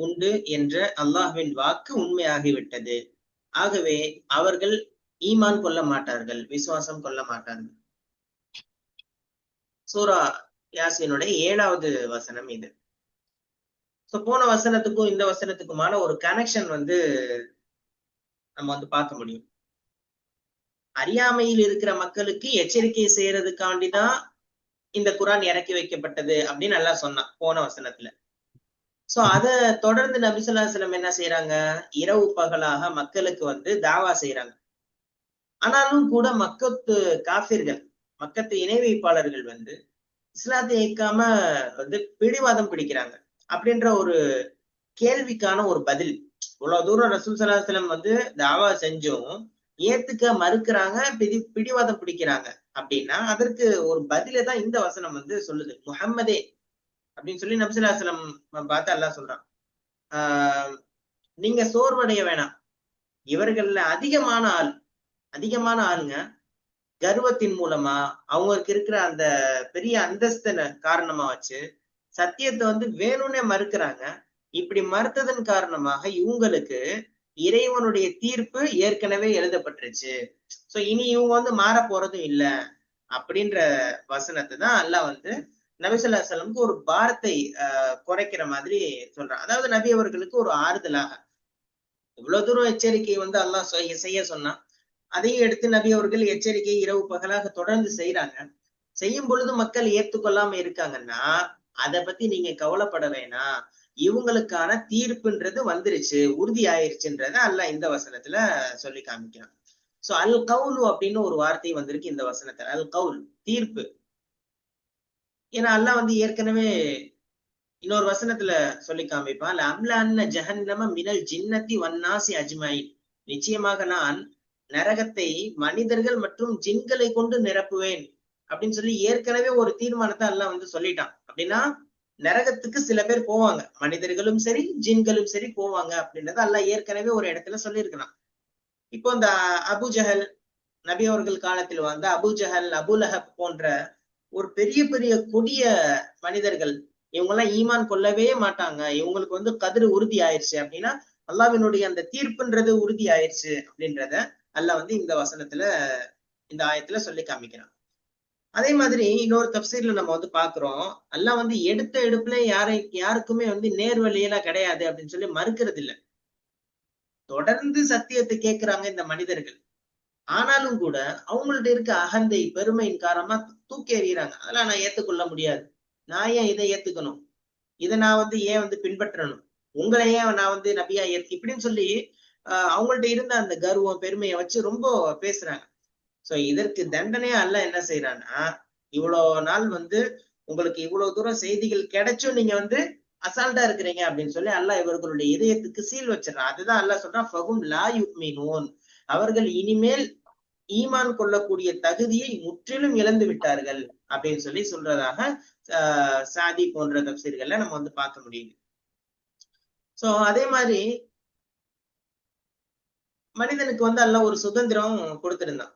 உண்டு என்ற அல்லாஹ்வின் வாக்கு உண்மையாகிவிட்டது. ஆகவே அவர்கள் ஈமான் கொள்ள மாட்டார்கள், விசுவாசம் கொள்ள மாட்டார்கள். சூரா யாசீனுடைய 7வது வசனம் இது. சோ போன வசனத்துக்கும் இந்த வசனத்துக்குமான ஒரு கனெக்ஷன் வந்து நம்ம வந்து பார்க்க முடியும். அறியாமையில் இருக்கிற மக்களுக்கு எச்சரிக்கை செய்யறதுக்காண்டிதான் இந்த குரான் இறக்கி வைக்கப்பட்டது அப்படின்னு நல்லா சொன்னான் போன வசனத்துல. சோ அத தொடர்ந்து நபி ஸல்லல்லாஹு அலைஹி வஸல்லம் என்ன செய்யறாங்க, இரவு பகலாக மக்களுக்கு வந்து தாவா செய்யறாங்க. ஆனாலும் கூட மக்கத்து காஃபிர்கள், மக்கத்து இணை வைப்பாளர்கள் வந்து இஸ்லாத்தை ஏற்காம வந்து பிடிவாதம் பிடிக்கிறாங்க அப்படின்ற ஒரு கேள்விக்கான ஒரு பதில். இவ்வளவு தூரம் ரசூல் ஸல்லல்லாஹு அலைஹி வஸல்லம் வந்து தாவா செஞ்சும் ஏத்துக்க மறுக்கிறாங்க, பிடிவாதம் பிடிக்கிறாங்க அப்படின்னா அதற்கு ஒரு பதிலை தான் இந்த வசனம் வந்து சொல்லுது. முஹம்மதே அப்படின்னு சொல்லி நபி ஸல்லல்லாஹு அலைஹி வஸல்லம் பார்த்து அல்லாஹ் சொல்றான், நீங்க சோர்வடைய வேணாம். இவர்கள்ல அதிகமான ஆளுங்க கர்வத்தின் மூலமா அவங்களுக்கு இருக்கிற அந்த பெரிய அந்தஸ்தன காரணமா வச்சு சத்தியத்தை வந்து வேணும்னே மறுக்கிறாங்க. இப்படி மறுத்ததன் காரணமாக இவங்களுக்கு இறைவனுடைய தீர்ப்பு ஏற்கனவே எழுதப்பட்டுருச்சு. சோ இனி இவங்க வந்து மாற போறதும் இல்ல அப்படின்ற வசனத்தை தான் அல்லாஹ் வந்து நபி ஸல்லல்லாஹு அலைஹி வஸல்லம்க்கு ஒரு பாரத்தை குறைக்கிற மாதிரி சொல்றான். அதாவது நபி அவர்களுக்கு ஒரு ஆறுதலாக. இவ்வளவு தூரம் எச்சரிக்கை வந்து அல்லாஹ் செய்ய சொன்னான். அதையும் எடுத்து நபி அவர்கள் எச்சரிக்கை இரவு பகலாக தொடர்ந்து செய்யறாங்க. செய்யும் பொழுது மக்கள் ஏற்றுக்கொள்ளாம இருக்காங்கன்னா அதை பத்தி நீங்க கவலைப்பட வேணாம், இவங்களுக்கான தீர்ப்புன்றது வந்துருச்சு, உறுதி ஆயிருச்சுன்றத அல்லாஹ் இந்த வசனத்துல சொல்லி காமிக்கிறான். சோ அல் கவுலு அப்படின்னு ஒரு வார்த்தை வந்திருக்கு இந்த வசனத்துல. அல் கவுல், தீர்ப்பு. ஏன்னா அல்லாஹ் வந்து ஏற்கனவே இன்னொரு வசனத்துல சொல்லி காமிப்பான், அம்லஅன்ன ஜஹன்னம மினல் ஜின்னத்தி வன்னாசி அஜ்மைன். நிச்சயமாக நான் நரகத்தை மனிதர்கள் மற்றும் ஜின்களை கொண்டு நிரப்புவேன் அப்படின்னு சொல்லி ஏற்கனவே ஒரு தீர்மானத்தை அல்லாஹ் வந்து சொல்லிட்டான். அப்படின்னா நரகத்துக்கு சில பேர் போவாங்க, மனிதர்களும் சரி ஜின்களும் சரி போவாங்க அப்படின்றத அல்லாஹ் ஏற்கனவே ஒரு இடத்துல சொல்லியிருக்கிறான். இப்போ இந்த அபுஜஹல், நபி அவர்கள் காலத்தில் வந்த அபுஜஹல், அபுலஹப் போன்ற ஒரு பெரிய பெரிய கொடிய மனிதர்கள், இவங்க எல்லாம் ஈமான் கொள்ளவே மாட்டாங்க, இவங்களுக்கு வந்து கதிர் உறுதி ஆயிடுச்சு அப்படின்னா அல்லாஹ்வினுடைய அந்த தீர்ப்புன்றது உறுதி ஆயிடுச்சு அப்படின்றத அல்லாஹ் வந்து இந்த வசனத்துல, இந்த ஆயத்துல சொல்லி காமிக்கிறான். அதே மாதிரி இன்னொரு தஃப்சீர்ல நம்ம வந்து பாக்குறோம், அல்லாஹ் வந்து எடுத்த எடுப்புல யாருக்குமே வந்து நேர்வழியெல்லாம் கிடையாது அப்படின்னு சொல்லி மறுக்கிறது இல்லை. தொடர்ந்து சத்தியத்தை கேட்கிறாங்க இந்த மனிதர்கள். ஆனாலும் கூட அவங்கள்ட்ட இருக்க அகந்தை, பெருமையின் காரணமா தூக்கி எறிகிறாங்க. அதெல்லாம் நான் ஏத்துக்கொள்ள முடியாது, நான் ஏன் இதை ஏத்துக்கணும், இதை நான் வந்து ஏன் வந்து பின்பற்றணும், உங்களை ஏன் நான் வந்து நபியா இப்படின்னு சொல்லி அவங்கள்ட்ட இருந்த அந்த கர்வம், பெருமையை வச்சு ரொம்ப பேசுறாங்க. சோ இதற்கு தண்டனையா அல்லாஹ் என்ன செய்யறான்னா, இவ்வளவு நாள் வந்து உங்களுக்கு இவ்வளவு தூரம் செய்திகள் கிடைச்சும் நீங்க வந்து அசால்ட்டா இருக்கிறீங்க அப்படின்னு சொல்லி அல்லாஹ் இவர்களுடைய இதயத்துக்கு சீல் வச்சிடறான். அதுதான் அல்லாஹ் சொல்றான், ஃபஹும் லா யுமினூன். அவர்கள் இனிமேல் ஈமான் கொள்ளக்கூடிய தகுதியை முற்றிலும் இழந்து விட்டார்கள் அப்படின்னு சொல்லி சொல்றதாக சாதி போன்ற தப்சீர்கள்ல நம்ம வந்து பார்க்க முடியுது. சோ அதே மாதிரி மனிதனுக்கு வந்து அல்லாஹ் ஒரு சுதந்திரம் கொடுத்திருந்தான்.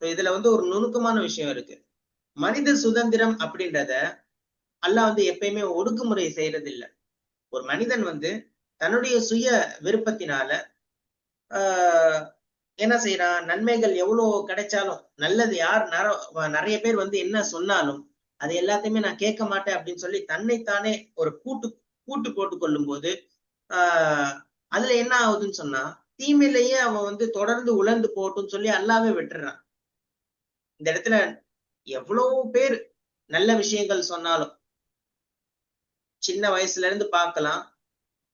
இதுல வந்து ஒரு நுணுக்கமான விஷயம் இருக்கு. மனித சுதந்திரம் அப்படின்றத அல்லாஹ் வந்து எப்பயுமே ஒடுக்குமுறை செய்யறது இல்ல. ஒரு மனிதன் வந்து தன்னுடைய சுய விருப்பத்தினால ஆஹ் என்ன செய்யறான், நன்மைகள் எவ்வளவு கிடைச்சாலும், நல்லது யார் நிறைய பேர் வந்து என்ன சொன்னாலும் அது எல்லாத்தையுமே நான் கேட்க மாட்டேன் அப்படின்னு சொல்லி தன்னைத்தானே ஒரு கூட்டு போட்டுக் கொள்ளும் போது அதுல என்ன ஆகுதுன்னு சொன்னா, தீமையிலேயே அவன் வந்து தொடர்ந்து உழந்து போட்டுன்னு சொல்லி அல்லாவே விட்டுறான். இந்த இடத்துல எவ்வளவு பேர் நல்ல விஷயங்கள் சொன்னாலும் சின்ன வயசுல இருந்து பார்க்கலாம்.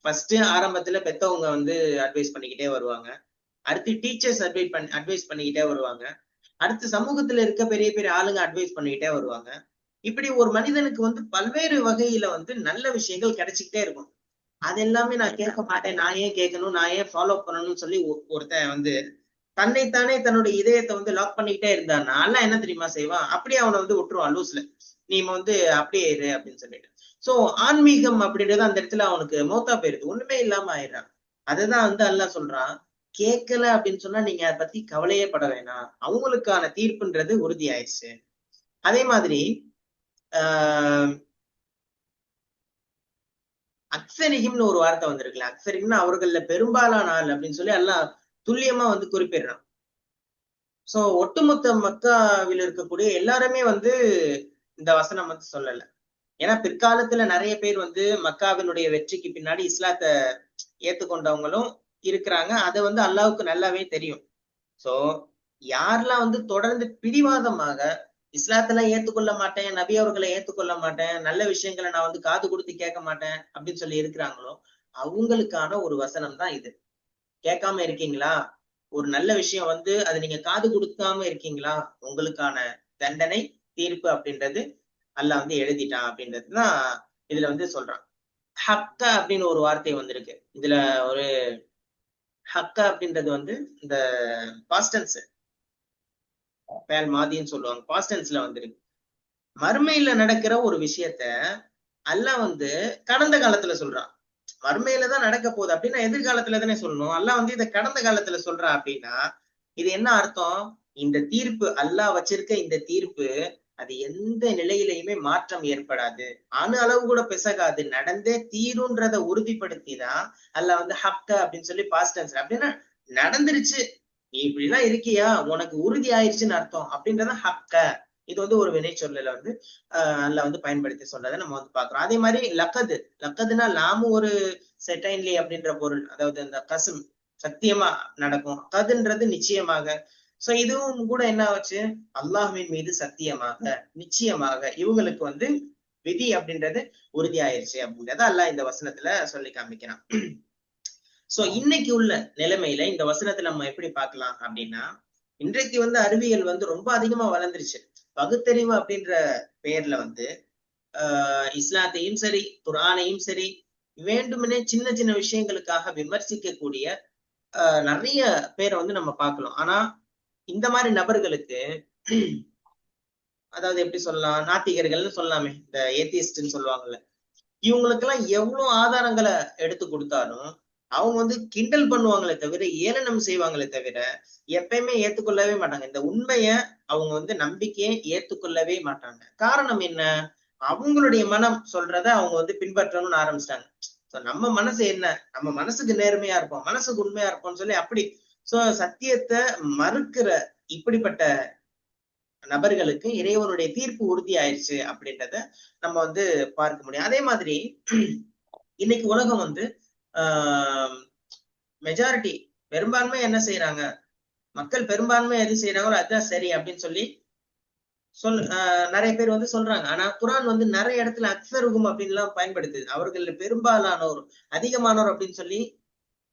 ஃபர்ஸ்ட் ஆரம்பத்துல பெத்தவங்க வந்து அட்வைஸ் பண்ணிக்கிட்டே வருவாங்க. அடுத்து டீச்சர்ஸ் அட்வைஸ் பண்ணிக்கிட்டே வருவாங்க. அடுத்து சமூகத்துல இருக்க பெரிய பெரிய ஆளுங்க அட்வைஸ் பண்ணிக்கிட்டே வருவாங்க. இப்படி ஒரு மனிதனுக்கு வந்து பல்வேறு வகையில வந்து நல்ல விஷயங்கள் கிடைச்சிக்கிட்டே இருக்கும். அது எல்லாமே நான் கேட்க மாட்டேன், நான் ஏன் கேட்கணும், நான் ஏன் ஃபாலோ பண்ணணும்னு சொல்லி ஒருத்தன் வந்து தன்னைத்தானே தன்னுடைய இதயத்தை வந்து லாக் பண்ணிக்கிட்டே இருந்தான்னா அல்ல என்ன தெரியுமா செய்வான், அப்படியே அவனை வந்து விட்டுருவான் லூஸ்ல. நீ வந்து அப்படியே இரு அப்படின்னு சொல்லிட்டு. சோ ஆன்மீகம் அப்படின்றது அந்த இடத்துல அவனுக்கு மௌத்தா போயிருது, ஒண்ணுமே இல்லாம ஆயிடுறான். அதுதான் வந்து அல்லாஹ் சொல்றான், கேட்கல அப்படின்னு சொன்னா நீங்க அதை பத்தி கவலையே பட வேணாம், அவங்களுக்கான தீர்ப்புன்றது உறுதி ஆயிடுச்சு. அதே மாதிரி ஆஹ் அக்சரிகிம்னு ஒரு வார்த்தை வந்திருக்குல்ல, அக்சரிகிம்னா அவர்கள்ல பெரும்பாலான ஆள் அப்படின்னு சொல்லி எல்லாம் துல்லியமா வந்து குறிப்பிடுறான். சோ ஒட்டுமொத்த மக்காவில் இருக்கக்கூடிய எல்லாருமே வந்து இந்த வசனம் வந்து சொல்லல. ஏன்னா பிற்காலத்துல நிறைய பேர் வந்து மக்காவினுடைய வெற்றிக்கு பின்னாடி இஸ்லாத்தை ஏத்துக்கொண்டவங்களும் இருக்கிறாங்க. அதை வந்து அல்லாஹ்வுக்கு நல்லாவே தெரியும். சோ யாரெல்லாம் வந்து தொடர்ந்து பிடிவாதமாக இஸ்லாத்தெல்லாம் ஏத்துக்கொள்ள மாட்டேன், நபி அவர்களை ஏத்துக்கொள்ள மாட்டேன், நல்ல விஷயங்களை நான் வந்து காது கொடுத்து கேட்க மாட்டேன் அப்படின்னு சொல்லி இருக்கிறாங்களோ அவங்களுக்கான ஒரு வசனம் தான் இது. கேட்காம இருக்கீங்களா, ஒரு நல்ல விஷயம் வந்து அது நீங்க காது கொடுக்காம இருக்கீங்களா, உங்களுக்கான தண்டனை தீர்ப்பு அப்படின்றது அல்லாஹ் வந்து எழுதிட்டான் அப்படின்றதுதான் இதுல வந்து சொல்றான். ஹக்க அப்படின்னு ஒரு வார்த்தை வந்திருக்கு இதுல. ஒரு ஹக்க அப்படின்றது வந்து இந்த பாஸ்டன்ஸ் பேல் மாதின்னு சொல்லுவாங்க, பாஸ்டன்ஸ்ல வந்திருக்கு. மறுமையில நடக்கிற ஒரு விஷயத்த அல்லாஹ் வந்து கடந்த காலத்துல சொல்றான். மறுமையில தான் நடக்க போகுது அப்படின்னா எதிர்காலத்துல தானே சொல்லணும். அல்லாஹ் வந்து இதை கடந்த காலத்துல சொல்றான் அப்படின்னா இது என்ன அர்த்தம், இந்த தீர்ப்பு அல்லாஹ் வச்சிருக்க இந்த தீர்ப்பு அது எந்த நிலையிலையுமே மாற்றம் ஏற்படாது, அணு அளவு கூட பிசகாது, நடந்தே தீருன்றதை உறுதிப்படுத்திதான் அல்லாஹ் வந்து ஹக்க அப்படின்னு சொல்லி பாஸ்டன்ஸ். அப்படின்னா நடந்துருச்சு, நீ இப்படிலாம் இருக்கியா, உனக்கு உறுதி ஆயிடுச்சுன்னு அர்த்தம் அப்படின்றத ஹக்க. இது வந்து ஒரு வினை சொல்லல வந்து அல்லாஹ் வந்து பயன்படுத்தி சொல்றதை நம்ம வந்து பாக்குறோம். அதே மாதிரி லக்கது, லக்கதுனா லாமு ஒரு செட்டைன்லி அப்படின்ற பொருள், அதாவது இந்த கசும் சத்தியமா நடக்கும், கதுன்றது நிச்சயமாக. சோ இதுவும் கூட என்ன ஆச்சு, அல்லாஹ்வின் மீது சத்தியமாக நிச்சயமாக இவங்களுக்கு வந்து விதி அப்படின்றது உறுதி ஆயிடுச்சு அப்படின்றத அல்லாஹ் இந்த வசனத்துல சொல்லி காமிக்கிறான். சோ இன்னைக்கு உள்ள நிலைமையில இந்த வசனத்துல நம்ம எப்படி பார்க்கலாம் அப்படின்னா, இன்றைக்கு வந்து அறிவியல் வந்து ரொம்ப அதிகமா வளர்ந்துருச்சு. பகுத்தறிவு அப்படின்ற பெயர்ல வந்து இஸ்லாத்தையும் சரி குர்ஆனையும் சரி வேண்டுமெனே சின்ன சின்ன விஷயங்களுக்காக விமர்சிக்கக்கூடிய நிறைய பேரை வந்து நம்ம பார்க்கலாம். ஆனா இந்த மாதிரி நபர்களுக்கு அதாவது எப்படி சொல்லலாம், நாத்திகர்கள்னு சொல்லலாமே, இந்த ஏத்திஸ்ட்ன்னு சொல்லுவாங்கல்ல, இவங்களுக்கெல்லாம் எவ்வளவு ஆதாரங்களை எடுத்து கொடுத்தாலும் அவங்க வந்து கிண்டல் பண்ணுவாங்களே தவிர ஏளனம் செய்வாங்களே தவிர எப்பயுமே ஏத்துக்கொள்ளவே மாட்டாங்க. இந்த உண்மைய அவங்க வந்து நம்பிக்கையை ஏத்துக்கொள்ளவே மாட்டாங்க. காரணம் என்ன, அவங்களுடைய மனம் சொல்றத அவங்க வந்து பின்பற்றணும்னு ஆரம்பிச்சிட்டாங்க. நம்ம மனசு என்ன, நம்ம மனசுக்கு நேர்மையா இருப்போம், மனசுக்கு உண்மையா இருப்போம்னு சொல்லி அப்படி சோ சத்தியத்தை மறுக்கிற இப்படிப்பட்ட நபர்களுக்கு இறைவனுடைய தீர்ப்பு உறுதி ஆயிடுச்சு அப்படின்றத நம்ம வந்து பார்க்க முடியும். அதே மாதிரி இன்னைக்கு உலகம் வந்து மெஜாரிட்டி பெரும்பான்மை என்ன செய்யறாங்க, மக்கள் பெரும்பான்மை எது செய்யறாங்களோ அதுதான் சரி அப்படின்னு சொல்லி நிறைய பேர் வந்து சொல்றாங்க. ஆனா குரான் வந்து நிறைய இடத்துல அக்ஸருகும் அப்படின்னு எல்லாம் பயன்படுத்துது, அவர்கள் பெரும்பாலானோர் அதிகமானோர் அப்படின்னு சொல்லி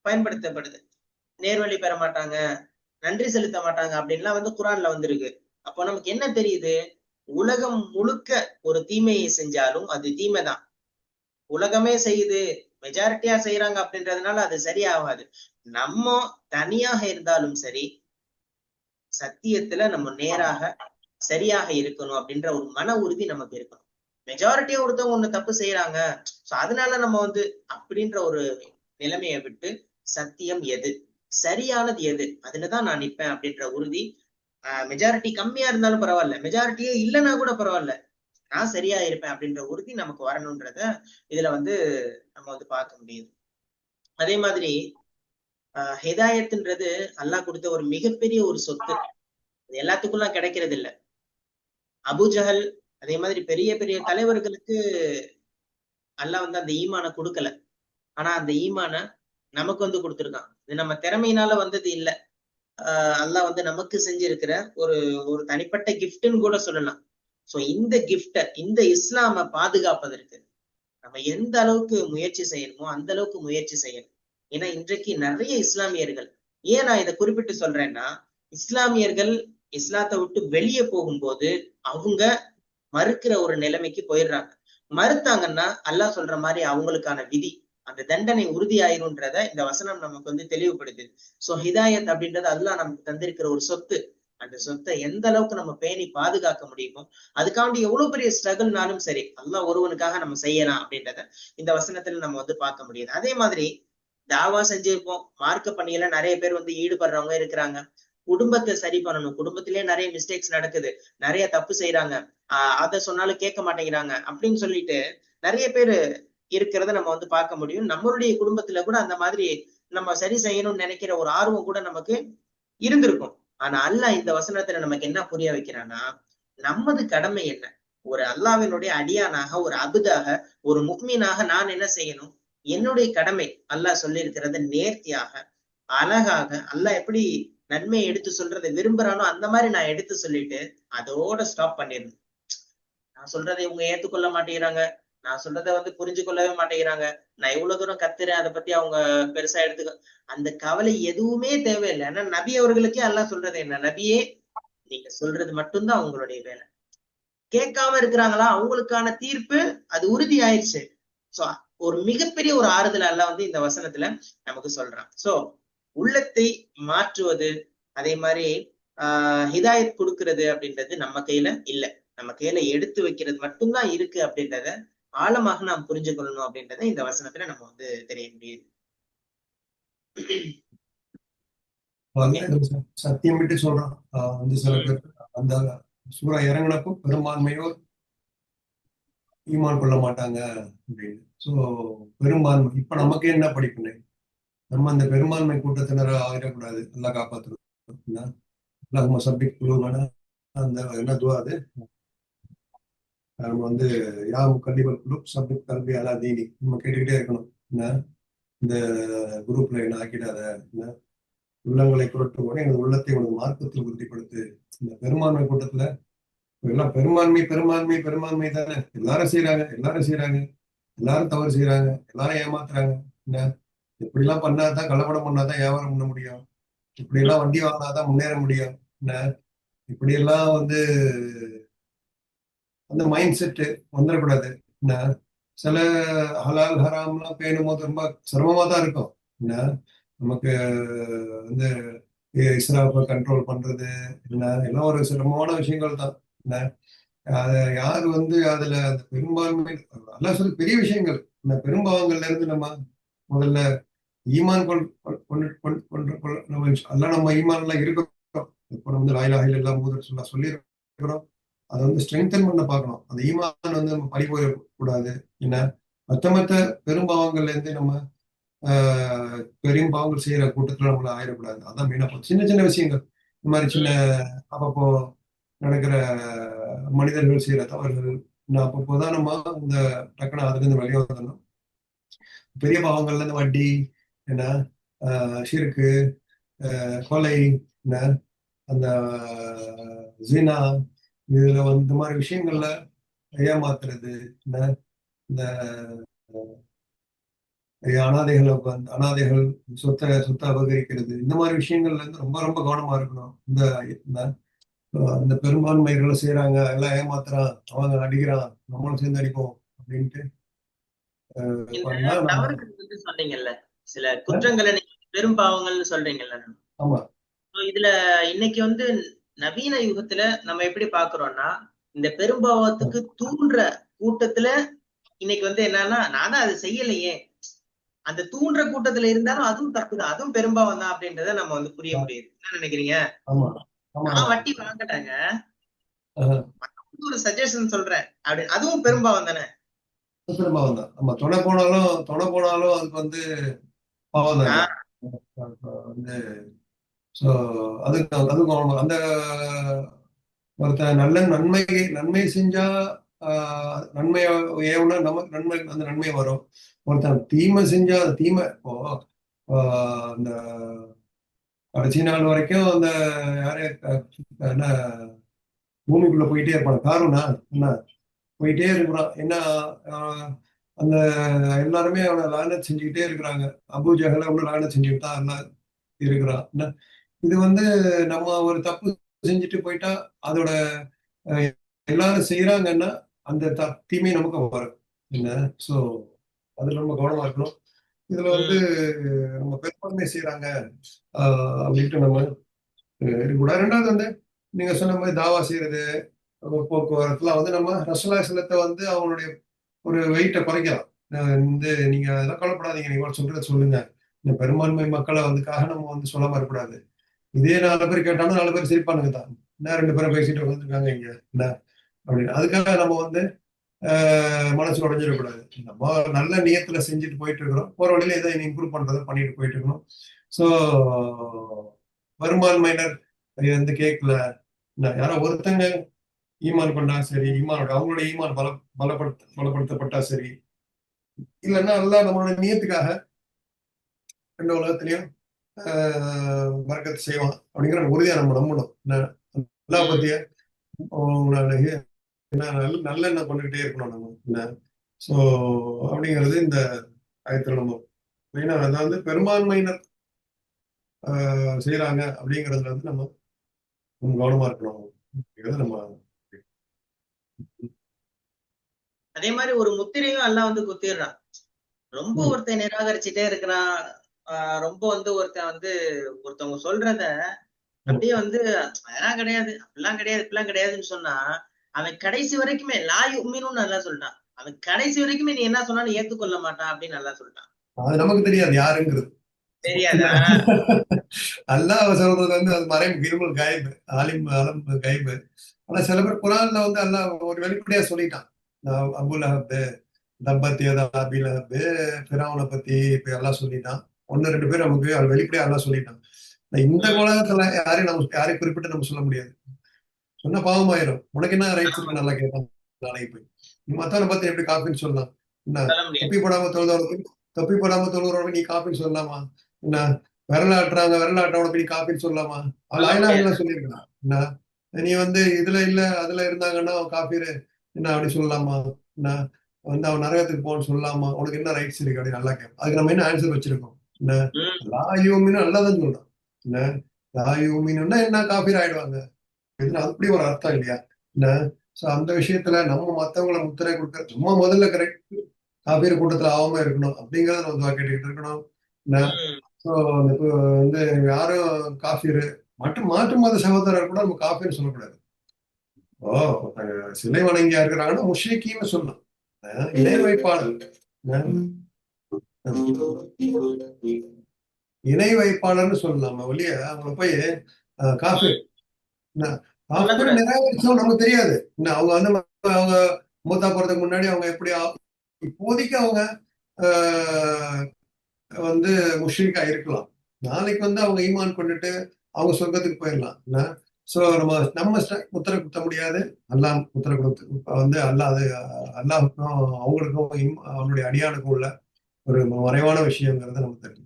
பயன்படுத்தப்படுது. நேர்வழி பெற மாட்டாங்க, நன்றி செலுத்த மாட்டாங்க அப்படின்லாம் வந்து குரான்ல வந்திருக்கு. அப்போ நமக்கு என்ன தெரியுது, உலகம் முழுக்க ஒரு தீமையை செஞ்சாலும் அது தீமைதான். உலகமே செய்யுது, மெஜாரிட்டியா செய்யறாங்க அப்படின்றதுனால அது சரியாகாது. நம்ம தனியாக இருந்தாலும் சரி சத்தியத்துல நம்ம நேராக சரியாக இருக்கணும் அப்படின்ற ஒரு மன உறுதி நமக்கு இருக்கணும். மெஜாரிட்டியா ஒருத்தவங்க ஒண்ணு தப்பு செய்யறாங்க சோ அதனால நம்ம வந்து அப்படின்ற ஒரு நிலைமையை விட்டு சத்தியம் எது, சரியானது எது, அதுலதான் நான் நிற்பேன் அப்படின்ற உறுதி. மெஜாரிட்டி கம்மியா இருந்தாலும் பரவாயில்ல, மெஜாரிட்டியே இல்லைன்னா கூட பரவாயில்ல, நான் சரியா இருப்பேன் அப்படின்ற உறுதி நமக்கு வரணும்ன்றத இதுல வந்து நம்ம வந்து பார்க்க முடியுது. அதே மாதிரி ஹிதாயத்துன்றது அல்லாஹ் கொடுத்த ஒரு மிகப்பெரிய ஒரு சொத்து. அது எல்லாத்துக்குள்ளாம் கிடைக்கிறது இல்ல. அபுஜஹல் அதே மாதிரி பெரிய பெரிய தலைவர்களுக்கு அல்லாஹ் வந்து அந்த ஈமான கொடுக்கல. ஆனா அந்த ஈமான நமக்கு வந்து கொடுத்துருக்கான். இது நம்ம திறமையினால வந்தது இல்ல. அல்லாஹ் வந்து நமக்கு செஞ்சிருக்கிற ஒரு ஒரு தனிப்பட்ட கிஃப்ட்னு கூட சொல்லலாம். சோ இந்த கிஃப்ட, இந்த இஸ்லாம பாதுகாப்பதற்கு நம்ம எந்த அளவுக்கு முயற்சி செய்யணுமோ அந்த அளவுக்கு முயற்சி செய்யணும். ஏன்னா இன்றைக்கு நிறைய இஸ்லாமியர்கள், ஏன் நான் இதை குறிப்பிட்டு சொல்றேன்னா, இஸ்லாமியர்கள் இஸ்லாத்தை விட்டு வெளியே போகும்போது அவங்க மறுக்கிற ஒரு நிலைமைக்கு போயிடுறாங்க. மறுத்தாங்கன்னா அல்லாஹ் சொல்ற மாதிரி அவங்களுக்கான விதி, அந்த தண்டனை உறுதி ஆயிரும்ன்றத இந்த வசனம் நமக்கு வந்து தெளிவுபடுத்துது. சோ ஹிதாயத் அப்படின்றது அல்லாஹ் நமக்கு தந்திருக்கிற ஒரு சொத்து. அந்த சொத்தை எந்த அளவுக்கு நம்ம பேணி பாதுகாக்க முடியுமோ, அதுக்காண்டி எவ்வளவு பெரிய ஸ்ட்ரகிள்னாலும் சரி அல்லாஹ் ஒருவனுக்காக நம்ம செய்யலாம் அப்படின்றத இந்த வசனத்துல நம்ம வந்து பார்க்க முடியுது. அதே மாதிரி தாவா செஞ்சிருப்போம், மார்க்க பணியில நிறைய பேர் வந்து ஈடுபடுறவங்க இருக்கிறாங்க. குடும்பத்தை சரி பண்ணணும், குடும்பத்திலேயே நிறைய மிஸ்டேக்ஸ் நடக்குது, நிறைய தப்பு செய்யறாங்க, அதை சொன்னாலும் கேட்க மாட்டேங்கிறாங்க அப்படின்னு சொல்லிட்டு நிறைய பேர் இருக்கிறத நம்ம வந்து பார்க்க முடியும். நம்மளுடைய குடும்பத்துல கூட அந்த மாதிரி நம்ம சரி செய்யணும்னு நினைக்கிற ஒரு ஆர்வம் கூட நமக்கு இருந்திருக்கும். ஆனா அல்லாஹ் இந்த வசனத்துல நமக்கு என்ன புரிய வைக்கிறான்னா, நமது கடமை என்ன, ஒரு அல்லாஹ்வினுடைய அடியானாக, ஒரு அபுதாக, ஒரு முக்மீனாக நான் என்ன செய்யணும், என்னுடைய கடமை அல்லாஹ் சொல்லி இருக்கிறத நேர்த்தியாக, அழகாக, அல்லாஹ் எப்படி நன்மையை எடுத்து சொல்றதை விரும்புறானோ அந்த மாதிரி நான் எடுத்து சொல்லிட்டு அதோட ஸ்டாப் பண்ணிடணும். நான் சொல்றதை இவங்க ஏத்துக்கொள்ள மாட்டேங்கிறாங்க, நான் சொல்றதை வந்து புரிஞ்சு கொள்ளவே மாட்டேங்கிறாங்க, நான் இவ்வளவு தூரம் கத்துறேன், அதை பத்தி அவங்க பெருசா எடுத்துக்க, அந்த கவலை எதுவுமே தேவையில்லை. ஏன்னா நபி அவர்களுக்கே அல்லாஹ் சொல்றது என்ன, நபியே நீங்க சொல்றது மட்டும்தான் அவங்களுடைய வேலை. கேட்காம இருக்கிறாங்களா, அவங்களுக்கான தீர்ப்பு அது உறுதி ஆயிடுச்சு. சோ ஒரு மிகப்பெரிய ஒரு ஆறுதல் அல்லாஹ் வந்து இந்த வசனத்துல நமக்கு சொல்றான். சோ உள்ளத்தை மாற்றுவது, அதே மாதிரி ஹிதாயத் கொடுக்கிறது அப்படின்றது நம்ம கையில இல்ல, நம்ம கையில எடுத்து வைக்கிறது மட்டும்தான் இருக்கு அப்படின்றத ஆழமாக நாம் புரிஞ்சு கொள்ளணும் அப்படின்றத இந்த வசனத்துல நம்ம வந்து தெரிய முடியுது. சத்தியம் விட்டு சொல்றான் வந்து சில பேர் அந்த சூறா இறங்கினப்போ பெரும்பான்மையோர் ஈமான் கொள்ள மாட்டாங்க அப்படின்னு. சோ பெரும்பான்மை இப்ப நமக்கு என்ன படிப்புன்னு, நம்ம அந்த பெரும்பான்மை கூட்டத்தினர ஆகிடக்கூடாது, நல்லா காப்பாற்றணும். நம்ம சப்ஜெக்ட் குழுவான அந்த என்ன துவா அது, நம்ம வந்து யாவும் கல்விகள் குழு சப்ஜெக்ட் கல்வி அலா தீனி நம்ம கேட்டுக்கிட்டே இருக்கணும். என்ன இந்த குரூப்ல என்ன ஆக்கிடாத, என்ன உள்ளங்களை புரட்டு கூட எனது உள்ளத்தை உனது மார்க்கத்தில் உறுதிப்படுத்து. இந்த பெரும்பான்மை கூட்டத்துல எல்லாம் பெரும்பான்மை பெரும்பான்மை பெரும்பான்மை தானே, எல்லாரும் செய்யறாங்க, எல்லாரும் செய்யறாங்க, எல்லாரும் தவறு செய்யறாங்க, எல்லாரும் ஏமாத்துறாங்க. என்ன இப்படி எல்லாம் பண்ணாதான், கலப்படம் பண்ணாதான் வியாபாரம் பண்ண முடியும், இப்படி எல்லாம் வண்டி வாங்கினாதான் முன்னேற முடியும், என்ன இப்படி எல்லாம் வந்து அந்த மைண்ட் செட்டு வந்துடக்கூடாது. என்ன சில ஹலால் ஹராம்லாம் பேணும் போது ரொம்ப சிரமமா தான் இருக்கும். என்ன நமக்கு வந்து இஸ்ராஃபை கண்ட்ரோல் பண்றது என்ன எல்லாம் ஒரு சிரமமான விஷயங்கள் தான். என்ன அதை யாரு வந்து அதுல அந்த பெரும்பான்மை எல்லாம் சொல்லி பெரிய விஷயங்கள், இந்த பெரும்பாவங்கள்ல இருந்து நம்ம முதல்ல ஈமான் நம்ம எல்லாம் நம்ம ஈமான் எல்லாம் இருக்கிறோம். இப்போ நம்ம வந்து லாயிலாக எல்லாம் மூதர் சொல்லி இருக்கிறோம். அதை வந்து ஸ்ட்ரெங்தன் பண்ண பார்க்கணும். அந்த ஈமான் வந்து நம்ம பறி போயிடக்கூடாது. என்ன மற்ற பெரும்பாவங்கள்ல இருந்து நம்ம பெரும் பாவங்கள் செய்யற கூட்டத்துல நம்மள ஆயிடக்கூடாது. அதான் மெயினா சின்ன சின்ன விஷயங்கள், இந்த மாதிரி சின்ன அப்பப்போ நடக்கிற மனிதர்கள் செய்யற தவறுகள் அப்பப்போதான் நம்ம இந்த டக்குனு அதுல இருந்து வெளியே வந்துடணும். பெரிய பாவங்கள்ல இருந்து வட்டி என்ன, ஷிர்கு, கொலை, என்ன அந்த ஜினா, இதுல வந்து இந்த மாதிரி விஷயங்கள்ல ஏமாத்துறது, என்ன இந்த அனாதைகள் சொத்தை அபகரிக்கிறது, இந்த மாதிரி விஷயங்கள்ல இருந்து ரொம்ப ரொம்ப கவனமா இருக்கணும். இந்த பெரும்பான்மைகளை செய்யறாங்க, எல்லாம் ஏமாத்துறான், அவங்க அடிக்கிறான், நம்மளும் சேர்ந்து அடிப்போம் அப்படின்ட்டு சொன்னீங்கல்ல, சில குற்றங்களை நீங்க பெரும் பாவங்கள்னு சொல்றீங்கல்ல. ஆமா. இதுல இன்னைக்கு வந்து நவீன யுகத்துல நம்ம எப்படி பாக்குறோம்னா, இந்த பெரும்பாவத்துக்கு தூண்டுற கூட்டத்துல இன்னைக்கு வந்து என்னன்னா, நான் தான் அதை செய்யலையே, அந்த தூண்டுற கூட்டத்துல இருந்தாலும் அதுவும் தப்புதான், அதுவும் பெரும்பாவம் தான் அப்படின்றத நம்ம வந்து புரிய முடியுது. என்ன நினைக்கிறீங்க? ஆமா ஆமா நான் ஆமா. வட்டி வாங்கிட்டாங்க, ஆஹ். ஒரு சஜஷன் சொல்றேன் அப்படி, அதுவும் பெரும்பாவம் தானே? பெரும்பாவம் தான். நம்ம துணை போனாலும் அதுக்கு வந்து பாவம் தானே. ஆஹ் அப்ப வந்து ஸோ அதுக்கு அந்த ஒருத்தன் நல்ல நன்மை செஞ்சா நன்மை ஏவுனா நமக்கு நன்மை, அந்த நன்மை வரும். ஒருத்தன் தீமை செஞ்சா அந்த தீமை இப்போ அந்த கடைசி நாள் வரைக்கும் அந்த யாரே என்ன பூமிக்குள்ள போயிட்டே இருப்பான் காருனா என்ன போயிட்டே இருக்கிறான். என்ன அந்த எல்லாருமே அவனை லானத் செஞ்சுக்கிட்டே இருக்கிறாங்க. அபூ ஜஹல அவனை லானத் செஞ்சுக்கிட்டு தான் எல்லாம் இருக்கிறான். என்ன இது வந்து நம்ம ஒரு தப்பு செஞ்சுட்டு போயிட்டா அதோட அஹ், எல்லாரும் செய்யறாங்கன்னா அந்த தீமை நமக்கு வரும். என்ன ஸோ அதுல நம்ம கவனமா இருக்கணும். இதுல வந்து உம் நம்ம பெரும்பான்மை செய்யறாங்க அப்படின்ட்டு நம்ம இருக்கக்கூடாது. ரெண்டாவது வந்து நீங்க சொன்ன மாதிரி தாவா செய்யறது, போக்குவரத்துலாம் வந்து நம்ம ரசலாசலத்தை வந்து அவங்களுடைய ஒரு வெயிட்டை குறைக்கலாம். வந்து நீங்க அதெல்லாம் கவலைப்படாதீங்க, நீங்க சொல்றத சொல்லுங்க. இந்த பெரும்பான்மை மக்களை வந்துக்காக நம்ம வந்து சொல்லாம இருக்கக்கூடாது. இதே 4 பேர் கேட்டாலும் 4 பேர் சிரிப்பானுங்க தான். என்ன 2 பேரும் பேசிட்டு வந்துருக்காங்க இங்க என்ன அப்படின்னு. அதுக்காக நம்ம வந்து மனசு உடைஞ்சிடக்கூடாது. நம்ம நல்ல நியத்துல செஞ்சுட்டு போயிட்டு இருக்கிறோம். போற வழியில எதை இம்ப்ரூவ் பண்றதை பண்ணிட்டு போயிட்டு இருக்கணும். ஸோ பெரும்பான்மையினர் வந்து கேட்கல, யாரோ ஒருத்தங்க ஈமான் பண்ணா சரி, அவங்களுடைய ஈமான் பலப்படுத்தப்பட்டா சரி, இல்லைன்னா எல்லாம் நம்மளோட நியத்துக்காக ரெண்டு உலகத்திலையும் வர்க்கத்தை செய்வான் அப்படிங்கிற உறுதியா நம்ம நம்பணும். எல்லா உம் பத்திய நல்ல என்ன பண்ணிக்கிட்டே இருக்கணும் நம்ம என்ன. ஸோ அப்படிங்கிறது இந்த ஆயத்துல நம்ம மெயினா அதாவது பெரும்பான்மையினர் செய்யறாங்க அப்படிங்கிறதுல வந்து நம்ம கவனமா இருக்கணும் அப்படிங்கிறது நம்ம. அதே மாதிரி ஒரு முத்திரையும் எல்லாம் வந்து குத்திடுறான். ரொம்ப ம், ஒருத்தன் நிராகரிச்சுட்டே இருக்கிறான். ரொம்ப வந்து ஒருத்தன் வந்து ஒருத்தவங்க சொல்றத ம். அப்படியே வந்து அதெல்லாம் கிடையாது, அப்படிலாம் கிடையாது, இப்படிலாம் கிடையாதுன்னு சொன்னா, அவன் கடைசி வரைக்குமே உண்மைன்னு நல்லா சொல்லிட்டான். அவன் கடைசி வரைக்குமே நீ என்ன சொன்னாலும் ஏத்துக்கொள்ள மாட்டான் அப்படின்னு நல்லா சொல்லிட்டான். அது நமக்கு தெரியாது யாருங்கிறது. தெரியாதா? அல்லாஹ் சொல்றது வந்து அது மறைமுக இருமல் காய்பு, ஆலிம் அலம் கைபு. ஆனா சில பேர் குரான்ல வந்து அல்லாஹ் ஒரு வெளிப்படையா சொல்லிட்டான். அபுல் அஹப், தப்பத் யதா அபி லஹப், ஃபிரௌனை பத்தி இப்ப எல்லாம் சொல்லிட்டான். 1 2 பேர் நமக்கு அது வெளிப்படையா எல்லாம் சொல்லிட்டான். இந்த உம் உலகத்துல யாரையும் குறிப்பிட்டு நம்ம சொல்ல முடியாது. சொன்ன பாவமாயிரும். உனக்கு என்ன ரைட்ஸ் ஆமா, இருக்கு நல்லா கேட்பான் நாளைக்கு போய். நீ மத்தவனை பத்தி எப்படி காப்பின்னு சொல்லலாம்? என்ன சொல்ல முடியாது. தொப்பி போடாம தொழுகிறவனுக்கு நீ காப்பின்னு சொல்லலாமா? என்ன விரலாட்டுறவனுக்கு நீ காப்பின்னு சொல்லலாமா? அவள் சொல்ல முடியாது. ஆயிலாம் சொல்லியிருக்கான். என்ன நீ வந்து இதுல இல்ல அதுல இருந்தாங்கன்னா அவன் காப்பீரு என்ன அப்படி சொல்லலாமா? என்ன வந்து அவன் நரகத்துக்கு போன்னு சொல்லலாமா? உனக்கு என்ன ரைட்ஸ் இருக்கு அப்படின்னு நல்லா கேட்பான். அதுக்கு நம்ம என்ன ஆன்சர் வச்சிருக்கோம்? என்ன உம் லாயூமின்னு நல்லாதான் சொல்றான். என்ன லாயூமின்னா என்ன காப்பீர் ஆயிடுவாங்க. இதுல அப்படி ஒரு அர்த்தம் இல்லையா? என்ன சோ அந்த விஷயத்துல நம்ம மத்தவங்களை முத்திரை கொடுக்க சும்மா முதல்ல கரெக்ட் காப்பீர் கூட்டத்துல ஆகாம இருக்கணும் அப்படிங்கறத நம்ம துவா கேட்டுக்கிட்டு இருக்கணும். என்ன உம் ஸோ வந்து யாரும் காஃபீரு மாற்று மத சகோதரர் கூட நம்ம காஃபீர்னு சொல்லக்கூடாது. ஓ சிலை வணங்கியா இருக்கிறாங்கன்னா முஷ்ரிக்கீன்னு சொல்லணும். இணை வைப்பாளர் இணை வைப்பாளர்னு சொல்லலாம் ஒழிய அவங்கள போய் காஃபீர் காஃபீர் சொல்லக்கூடாது. நிராகரிச்சோம் நமக்கு தெரியாது. அவங்க வந்து அவங்க மூத்தா போறதுக்கு முன்னாடி அவங்க எப்படி இப்போதைக்கு அவங்க வந்து முஷ்ரிக்கா இருக்கலாம். நாளைக்கு வந்து அவங்க ஈமான் கொண்டுட்டு அவங்க சொர்க்கத்துக்கு போயிடலாம். சோ நம்ம முத்திரை குத்த முடியாது. அல்லாஹ் முத்திரை கொடுத்து வந்து அல்லாஹுக்கும் அவங்களுக்கும் அவனுடைய அடியானுக்கும் உள்ள ஒரு மறைவான விஷயங்கிறத நம்ம தெரியும்.